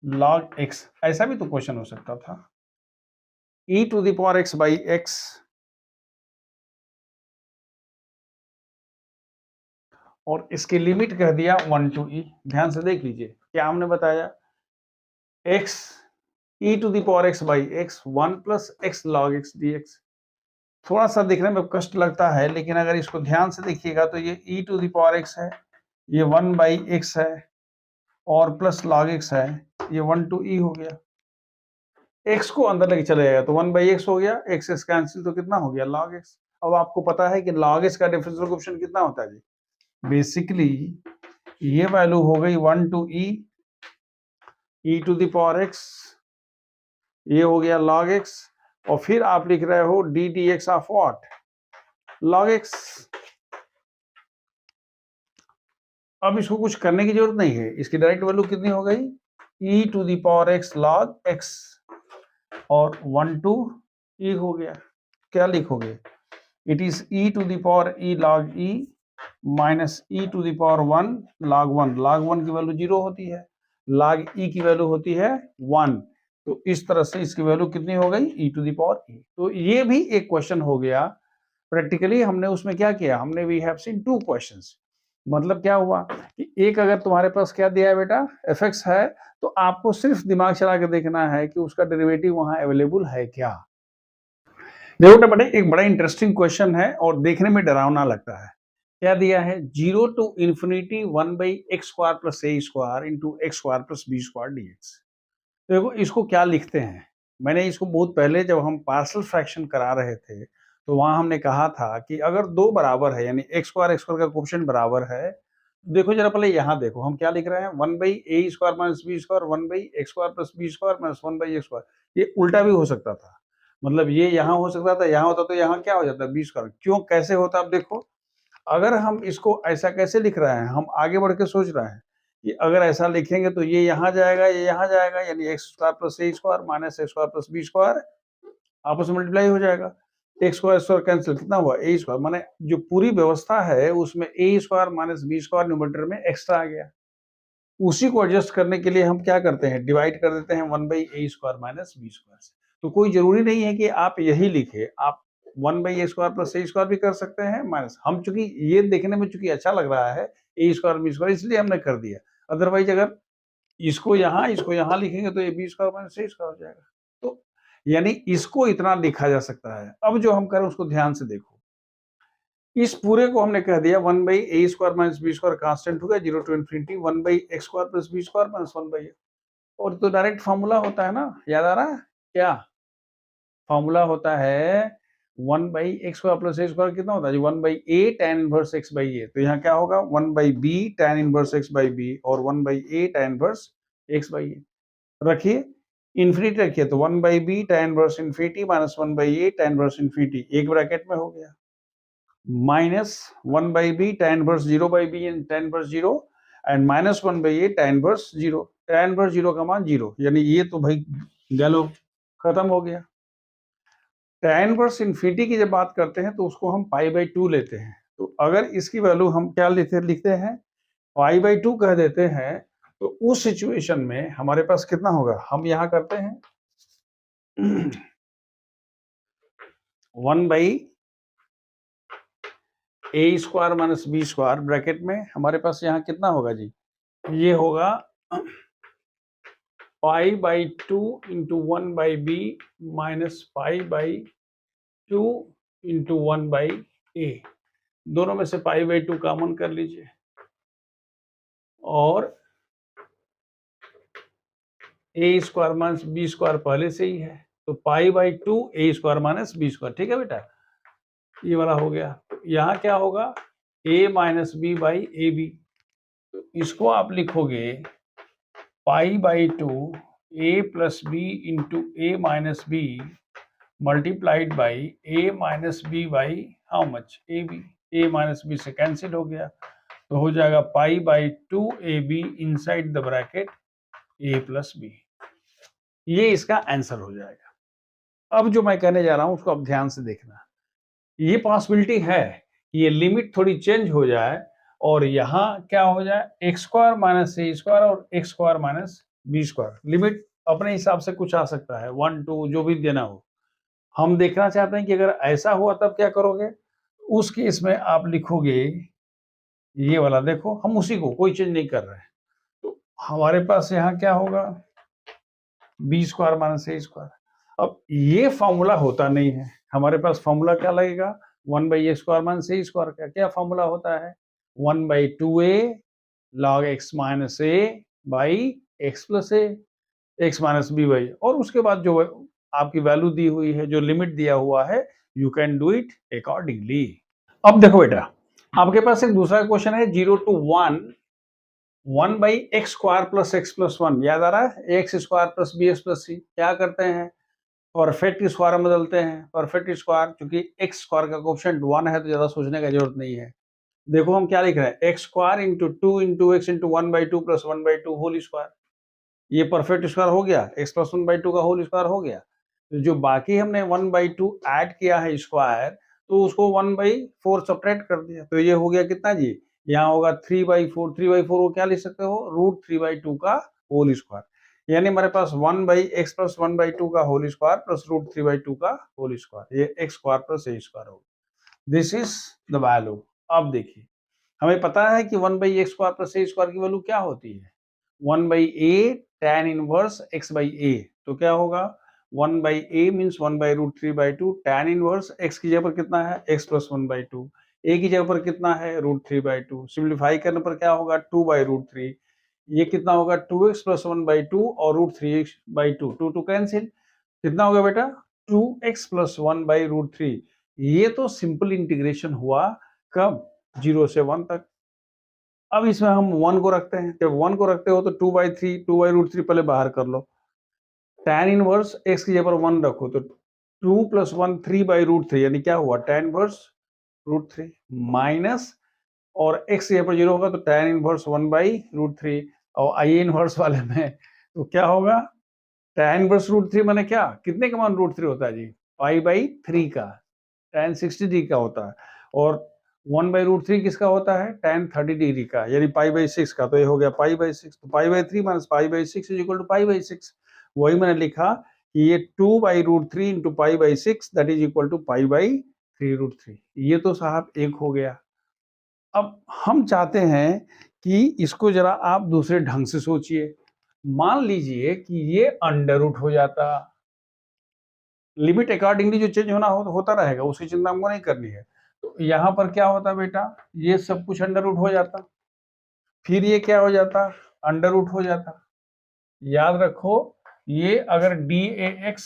log x, ऐसा भी तो क्वेश्चन हो सकता था, e to the power x by x और इसकी लिमिट कह दिया 1 to e। ध्यान से देख लीजिए क्या हमने बताया, x e to the power x by x 1 plus x log x dx। थोड़ा सा देखने में कष्ट लगता है, लेकिन अगर इसको ध्यान से देखिएगा तो ये e to the power x है, ये 1 बाई x है और प्लस log x है, ये 1 to e हो गया। x को अंदर लेके चले जाएगा तो 1 बाई x हो गया, x x कैंसिल तो कितना हो गया log x। अब आपको पता है कि log x का डिफरेंशियल कोएफिशिएंट कितना होता है जी, बेसिकली ये वैल्यू हो गई 1 to e to the power x, ये हो गया log x, और फिर आप लिख रहे हो d dx of what, log x। अब इसको कुछ करने की जरूरत नहीं है, इसकी डायरेक्ट वैल्यू कितनी हो गई, e to the power x log x। और 1 टू ई हो गया। क्या लिखोगे? It is e to the power e log e minus e to the power 1 log 1। log 1 की वैल्यू 0 होती है, log ई की वैल्यू होती है 1। तो इस तरह से इसकी वैल्यू कितनी हो गई? ई टू द पावर ई। तो ये भी एक क्वेश्चन हो गया। प्रैक्टिकली हमने उसमें क्या किया? हमने वी हैव सीन 2 क्वेश्चंस। मतलब क्या हुआ कि एक अगर तुम्हारे पास क्या दिया है बेटा, एफ है, तो आपको सिर्फ दिमाग चला के देखना है कि उसका डेरिवेटिव वहां अवेलेबल है क्या। देखो बेटा, एक बड़ा इंटरेस्टिंग क्वेश्चन है और देखने में डरावना लगता है। क्या दिया है? 0 to infinity 1/x² plus a² into x² plus b² dx। देखो इसको क्या लिखते हैं। मैंने इसको बहुत पहले जब हम पार्शियल फ्रैक्शन करा रहे थे तो वहां हमने कहा था कि अगर दो बराबर है यानी x² का कोएफिशिएंट बराबर है, देखो जरा पहले यहाँ देखो हम क्या लिख रहे हैं, 1/a² minus b², 1/x² plus b² minus 1/x²। ये उल्टा भी हो सकता था, मतलब ये यहाँ हो सकता था, यहाँ होता तो यहाँ क्या हो जाता? b²। क्यों, कैसे होता? आप देखो, अगर हम इसको ऐसा कैसे लिख रहे हैं, हम आगे बढ़ के सोच रहे हैं कि अगर ऐसा लिखेंगे तो ये यहाँ जाएगा, ये यहाँ जाएगा, यानी x² plus a² minus x² plus b² आपस में मल्टीप्लाई हो जाएगा। x² कैंसिल, कितना हुआ? a²। माने जो पूरी व्यवस्था है उसमें a² माइनस b² न्यूमरेटर में एक्स्ट्रा आ गया। उसी को एडजस्ट करने के लिए हम क्या करते हैं? डिवाइड कर देते हैं 1/a² माइनस b² से। तो कोई जरूरी नहीं है कि आप यही लिखे, आप 1/a² प्लस a² भी कर सकते हैं माइनस। हम चूंकि ये देखने में चूंकि अच्छा लग रहा है a² b² इसलिए हमने कर दिया। अदरवाइज अगर इसको यहाँ लिखेंगे तो ये b² माइनस a² हो जाएगा। तो यानी इसको इतना लिखा जा सकता है। अब जो हम करें उसको ध्यान से देखो। इस पूरे को हमने कह दिया 1/a² माइनस b² कांस्टेंट हो गया 0 to infinity 1/x² plus b² minus 1/a। और तो डायरेक्ट फार्मूला होता है ना, याद आ रहा है क्या? फार्मूला होता है 1/x² प्लस a² कितना होता है? 1/a tan inverse x/a। तो यहाँ क्या होगा? 1/b tan इनवर्स x/b और 1/a tan इनवर्स x/a। रखिए, इन्फिनिटी रखिए, तो 1/b tan inverse infinity minus 1/a tan inverse infinity एक ब्रैकेट में हो गया, minus 1/b tan inverse 0/b tan inverse 0 and minus 1/a tan inverse 0। tan inverse 0 का मान 0, यानी ये तो भाई गैलो खत्म हो गया। tan इनवर्स इन्फिनिटी की जब बात करते हैं तो उसको हम π/2 लेते हैं। तो अगर इसकी वैल्यू हम क्या लिखते हैं? π/2 कह देते हैं। तो उस सिचुएशन में हमारे पास कितना होगा? हम यहाँ करते हैं 1/a² माइनस b² ब्रैकेट में हमारे पास यहाँ कितना होगा जी? ये होगा π/2 into 1/b minus π/2 into 1/a। दोनों में से π/2 कॉमन कर लीजिए और a² माइनस b² पहले से ही है, तो π/2 a² माइनस b²। ठीक है बेटा, ये वाला हो गया। तो यहाँ क्या होगा? a minus b/ab। तो इसको आप लिखोगे π/2 a plus b into a minus b multiplied by a minus b by how much? ab। a minus b से कैंसिल हो गया, तो हो जाएगा π/2 ab inside the bracket a plus b। ये इसका आंसर हो जाएगा। अब जो मैं कहने जा रहा हूं उसको अब ध्यान से देखना। ये पॉसिबिलिटी है कि ये लिमिट थोड़ी चेंज हो जाए और यहाँ क्या हो जाए? x² माइनस a² और x² माइनस b²। लिमिट अपने हिसाब से कुछ आ सकता है, 1 2 जो भी देना हो। हम देखना चाहते हैं कि अगर ऐसा हुआ तब क्या करोगे? उस केस में आप लिखोगे ये वाला, देखो हम उसी को कोई चेंज नहीं कर रहे हैं। तो हमारे पास यहाँ क्या होगा? b² minus a²। अब ये फॉर्मूला होता नहीं है, हमारे पास फॉर्मूला क्या लगेगा? 1/a² माइनस a² का क्या फॉर्मूला होता है? 1/2a log x minus a by x plus a, x minus b by, और उसके बाद जो आपकी वैल्यू दी हुई है, जो लिमिट दिया हुआ है, you can do it accordingly. अब देखो बेटा, आपके पास एक दूसरा क्वेश्चन है 0 to 1 1/x² plus x plus 1। याद आ रहा है? x² plus bx plus c। क्या करते हैं? परफेक्ट स्क्वायर में बदलते हैं। परफेक्ट स्क्वायर, क्योंकि x² का कोएफिशिएंट 1 है तो ज्यादा सोचने की जरूरत नहीं है। देखो हम क्या लिख रहे हैं? x² into 2 into x into 1/2 plus 1/2 whole square. ये परफेक्ट स्क्वायर हो गया, x प्लस 1/2 का होल स्क्वायर हो गया। तो जो बाकी हमने 1/2 ऐड किया है स्क्वायर, तो उसको 1/4 सब्ट्रैक्ट कर दिया, तो ये हो गया कितना जी, यहाँ होगा 3/4, 3/4 को क्या लिख सकते हो, √3/2 का होल स्क्वायर, यानी हमारे पास 1/x प्लस 1/2 का होल स्क्वायर प्लस √3/2 का होल स्क्वायर, ये x square plus a square होगा। This is the value. अब देखिए, हमें पता है कि 1/x square plus a square की वैल्यू क्या होती है, 1/a tan inverse x by a, तो क्या होगा 1/a means 1/√3/2 tan inverse x की जगह पर कितना है x प्लस 1/2, a की जगह पर कितना है √3/2, सिंप्लीफाई करने पर क्या होगा 2/√3, ये कितना होगा 2x प्लस 1/2 और √3x/2, 2 कैंसिल, कितना होगा बेटा 2x प्लस 1/√3। ये तो सिंपल इंटीग्रेशन हुआ कब, 0 से 1 तक। अब इसमें हम 1 को रखते हैं, जब 1 को रखते हो तो 2/3, 2/√3 पहले बाहर कर लो, tan इनवर्स x की जगह पर 1 रखो, तो 2 प्लस 1 3/√3, यानी क्या हुआ tan इनवर्स √3 माइनस, और x की जगह पर 0 होगा तो tan इनवर्स 1/√3, और i इनवर्स वाले में तो क्या होगा tan इनवर्स √3 माने क्या, कितने का मान √3 होता है जी, π/3 का, tan 60 डिग्री का होता है, और 1/√3 किसका होता है, tan 30 डिग्री का, यानी π/6 का, तो ये हो गया π/6, तो π/3 माइनस π/6 इज इक्वल टू π/6, वही मैंने लिखा कि ये 2/√3 into π/6 that is equal to π/3√3, ये तो साहब एक हो गया। अब हम चाहते हैं कि इसको जरा आप दूसरे ढंग से सोचिए, मान लीजिए कि ये अंडर रूट हो जाता, लिमिट अकॉर्डिंगली जो चेंज होना होता रहेगा, उसकी चिंता हमको नहीं करनी है, तो यहाँ पर क्या होता बेटा, ये सब कुछ अंडर रूट हो जाता, फिर ये क्या हो जाता, अंडर रूट हो जाता, याद रखो ये अगर dAx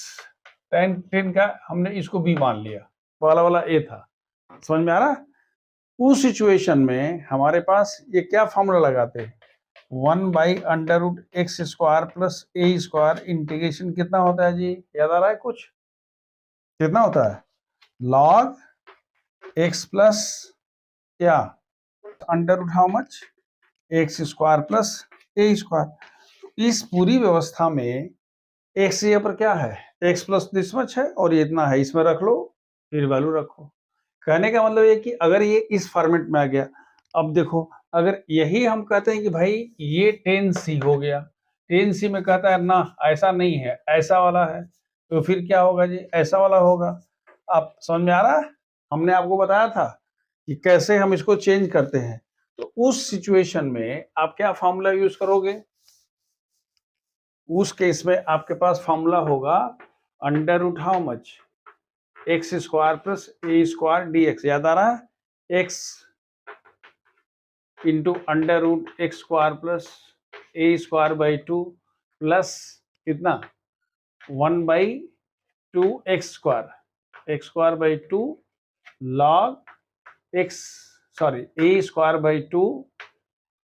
tan 10 का हमने इसको b मान लिया, वाला वाला a था, समझ में आ रहा, उस सिचुएशन में हमारे पास ये क्या फॉर्मूला लगाते हैं, 1/√x² plus a square, integration कितना होता है जी, याद आ रहा है कुछ, कितना होता है log x प्लस क्या, under how much x² plus a square. इस पूरी व्यवस्था में x यहाँ पर क्या है, x प्लस दिस मच है, और ये इतना है, इसमें रख लो, फिर वैल्यू रखो। कहने का मतलब ये कि अगर ये इस फॉर्मेट में आ गया, अब देखो अगर यही हम कहते हैं कि भाई ये 10c हो गया, 10c में कहता है ना ऐसा नहीं है, ऐसा वाला है, तो फिर क्या होगा जी, ऐसा वाला होगा। आप समझ में आ रहा है, हमने आपको बताया था कि कैसे हम इसको चेंज करते हैं, तो उस सिचुएशन में आप क्या फॉर्मूला यूज करोगे, उस केस में आपके पास फॉर्मूला होगा under root how much x² plus a² dx, याद आ रहा है, x into under root x² plus a²/2 plus कितना 1/2x² log x, sorry a²/2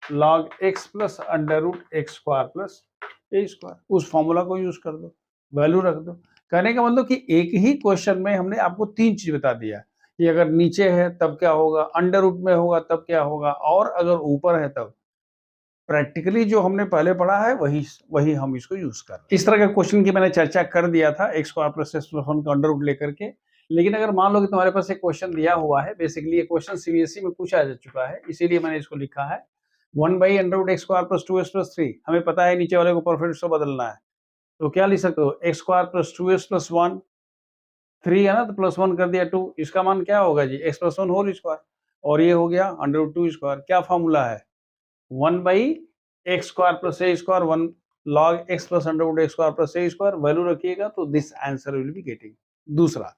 log x plus under root x² plus a², उस फॉर्मूला को use कर दो, value रख दो। कहने का मतलब कि एक ही क्वेश्चन में हमने आपको 3 चीज बता दिया कि अगर नीचे है तब क्या होगा, अंडर रूट में होगा तब क्या होगा, और अगर ऊपर है तब। प्रैक्टिकली जो हमने पहले पढ़ा है वही हम इसको यूज कर रहे हैं। इस तरह का क्वेश्चन की मैंने चर्चा कर दिया था x² प्लस x+1 का अंडर रूट लेकर के, लेकिन अगर मान लो कि तुम्हारे पास एक क्वेश्चन दिया हुआ है, बेसिकली ये क्वेश्चन सीबीएसई में पूछा जा चुका है, इसीलिए मैंने इसको लिखा है 1/√x² प्लस 2x+3, हमें पता है नीचे वाले को परफेक्ट से बदलना है, तो क्या लिख सकते हो x² प्लस 2x+1, 3 है ना, तो +1 कर दिया 2, इसका मान क्या होगा जी x+1 होल स्क्वायर, और ये हो गया अंडर रूट 2², क्या फॉर्मूला है 1/x² plus a² 1 log x plus under root x² plus a², value रखिएगा तो this answer will be getting. दूसरा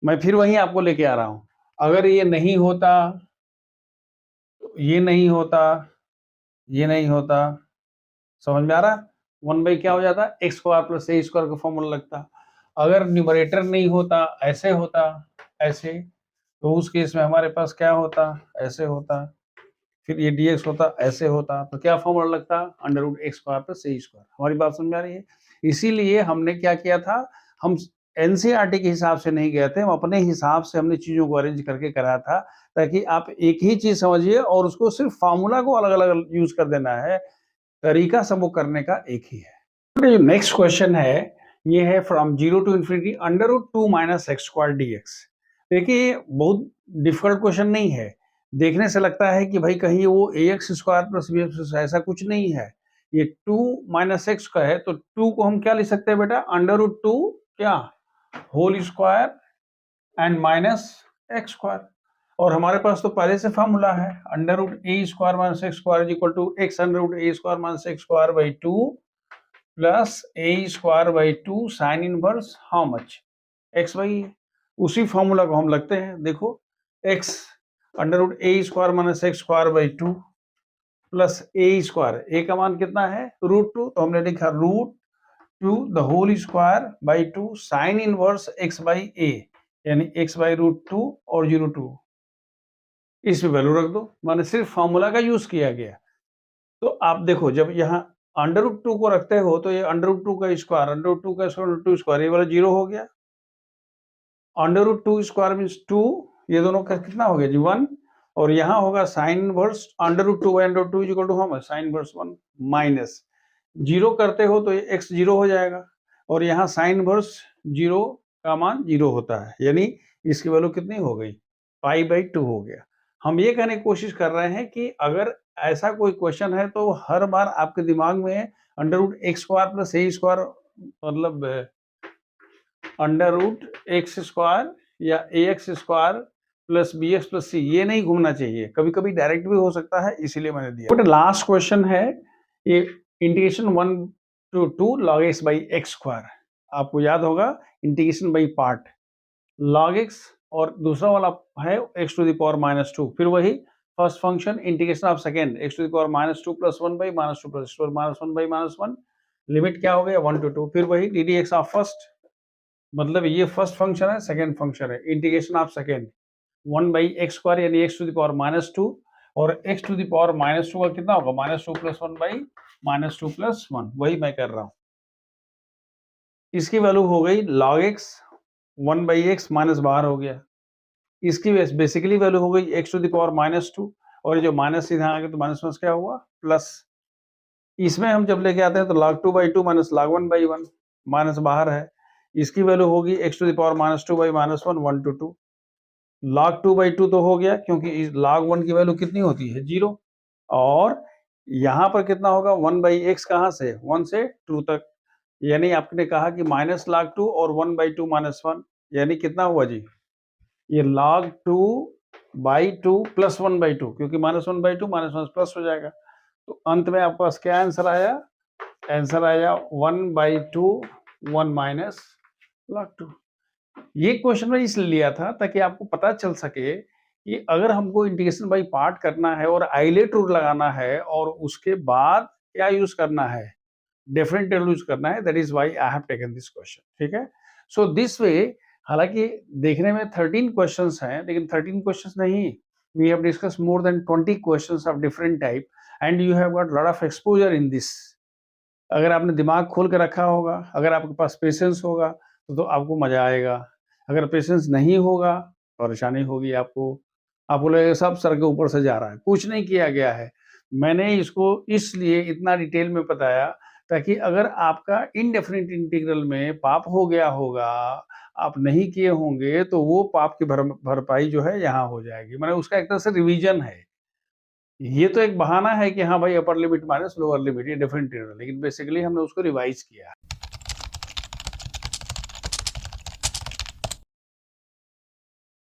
मैं फिर वही आपको लेके आ रहा हूं, अगर ये नहीं होता, ये नहीं होता, ये नहीं होता, समझ में आ रहा, 1/ क्या हो जाता, x² प्लस a² का फॉर्मूला लगता, अगर न्यूमरेटर नहीं होता, ऐसे होता, ऐसे, तो उस केस में हमारे पास क्या होता, ऐसे होता, फिर ये dx होता, ऐसे होता, तो क्या फॉर्मूला लगता, under root x² plus a²। हमारी बात समझ में आ रही है, इसीलिए हमने क्या किया था, हम एनसीईआरटी के हिसाब से नहीं गए थे, हम अपने हिसाब से हमने चीजों को अरेंज करके कराया था, ताकि आप एक ही चीज समझिए और उसको सिर्फ फार्मूला को अलग अलग यूज कर देना है, तरीका सब वो करने का एक ही है। जो नेक्स्ट क्वेश्चन है ये है from 0 to infinity under root 2 minus x square d x. देखिए बहुत डिफिकल्ट क्वेश्चन नहीं है, देखने से लगता है कि भाई कहीं वो A x square plus B X, ऐसा कुछ नहीं है। ये 2 माइनस एक्स का है तो 2 को हम क्या लिख सकते हैं बेटा, अंडर रूट 2 क्या whole square and minus x square. और हमारे पास तो पहले से फॉर्मूला है, under root a square minus x square is equal to x under root a square minus x square by 2 plus a square by 2 sine inverse how much x by. उसी formula को हम लगते हैं, देखो x under root a square minus x square by 2 plus a square, ए का मान कितना है रूट 2, तो हमने लिखा root 2 the whole square by 2 sine inverse X by A, यानी एक्स बाई रूट 2 और 0 2 इस पे वैल्यू रख दो, माने सिर्फ फॉर्मूला का यूज किया गया। तो आप देखो जब यहाँ अंडर रूट 2 को रखते हो तो ये अंडर रूट 2 का स्क्वायर, अंडर रूट 2 का स्क्वायर, 2 स्क्वायर, ये वाला 0 हो गया। अंडर रूट 2 स्क्वायर मीन्स 2, ये दोनों का कितना हो गया जी 1, और यहाँ होगा sine inverse under root 2 by under root 2 is equal to how much sine inverse 1 minus 0 करते हो तो ये x 0 हो जाएगा, और यहाँ साइन इनवर्स 0 का मान 0 होता है, यानी इसकी वैल्यू कितनी हो गई पाई बाई 2 हो गया। हम ये कहने की कोशिश कर रहे हैं कि अगर ऐसा कोई क्वेश्चन है तो हर बार आपके दिमाग में under root x square plus a square, मतलब अंडर रूट एक्स स्क्वायर या a x square plus B x plus c, ये नहीं घूमना चाहिए, कभी कभी डायरेक्ट भी हो सकता है, इसीलिए मैंने दिया। बट लास्ट क्वेश्चन है ये integration 1 to 2 log x by x square, आपको याद होगा integration by part log x, और दूसरा वाला है x to the power minus 2, फिर वही first function integration of second x to the power minus 2 plus 1 by minus 2 plus 2 minus 1 by minus 1, limit क्या हो गया 1 to 2, फिर वही d D x of first, मतलब ये फर्स्ट फंक्शन है, सेकेंड फंक्शन है, integration of second 1 by x square यानी x to the power minus 2, और x to the power minus 2 का कितना होगा minus 2 plus 1 by minus 2 plus 1, वही मैं कर रहा हूं। इसकी वैल्यू हो गई log x 1 by x minus बाहर हो गया, इसकी बेसिकली वैल्यू हो गई x to the power minus 2, और जो माइनस सीधा आ गया तो माइनस माइनस क्या हुआ प्लस, इसमें हम जब लेके आते हैं तो log 2 by 2 minus log 1 by 1, minus बाहर है, इसकी वैल्यू होगी x to the power minus 2 by minus 1 1 to 2, log 2 by 2 तो हो गया क्योंकि इस log 1 की वैल्यू कितनी होती है 0, और यहाँ पर कितना होगा 1 बाई एक्स, कहाँ से 1 से 2 तक, यानी आपने कहा कि माइनस log 2 और 1 बाई 2 माइनस 1, यानी कितना हुआ जी ये log 2 बाई 2 प्लस 1 बाई 2, क्योंकि माइनस 1 बाई 2 माइनस 1 प्लस हो जाएगा, तो अंत में आपके पास क्या आंसर आया, आंसर आया 1 बाई 2 1 माइनस log 2। ये क्वेश्चन में इसलिए लिया था ताकि आपको पता चल सके कि अगर हमको इंटीग्रेशन बाई पार्ट करना है और आइलेट रूल लगाना है और उसके बाद क्या यूज करना है, डिफरेंशियल यूज करना है, that is why I have taken this question, ठीक है। सो दिस वे, हालांकि देखने में 13 क्वेश्चंस हैं, लेकिन 13 क्वेश्चंस नहीं, we have discuss more than 20 questions of different type and you have got lot of exposure in this. अगर आपने दिमाग खोल के रखा होगा, अगर आपके पास पेशेंस होगा तो आपको मजा आएगा, अगर पेशेंस नहीं होगा परेशानी होगी आपको, आप बोलेंगे सब सर के ऊपर से जा रहा है, कुछ नहीं किया गया है। मैंने इसको इसलिए इतना डिटेल में बताया ताकि अगर आपका इनडेफिनिट इंटीग्रल में पाप हो गया होगा, आप नहीं किए होंगे, तो वो पाप की भरपाई जो है यहाँ हो जाएगी, मैंने उसका एक तरह से रिवीजन है। ये तो एक बहाना है कि हाँ भाई upper limit minus lower limit ये डिफरेंट इंटीग्रल, लेकिन बेसिकली हमने उसको रिवाइज किया।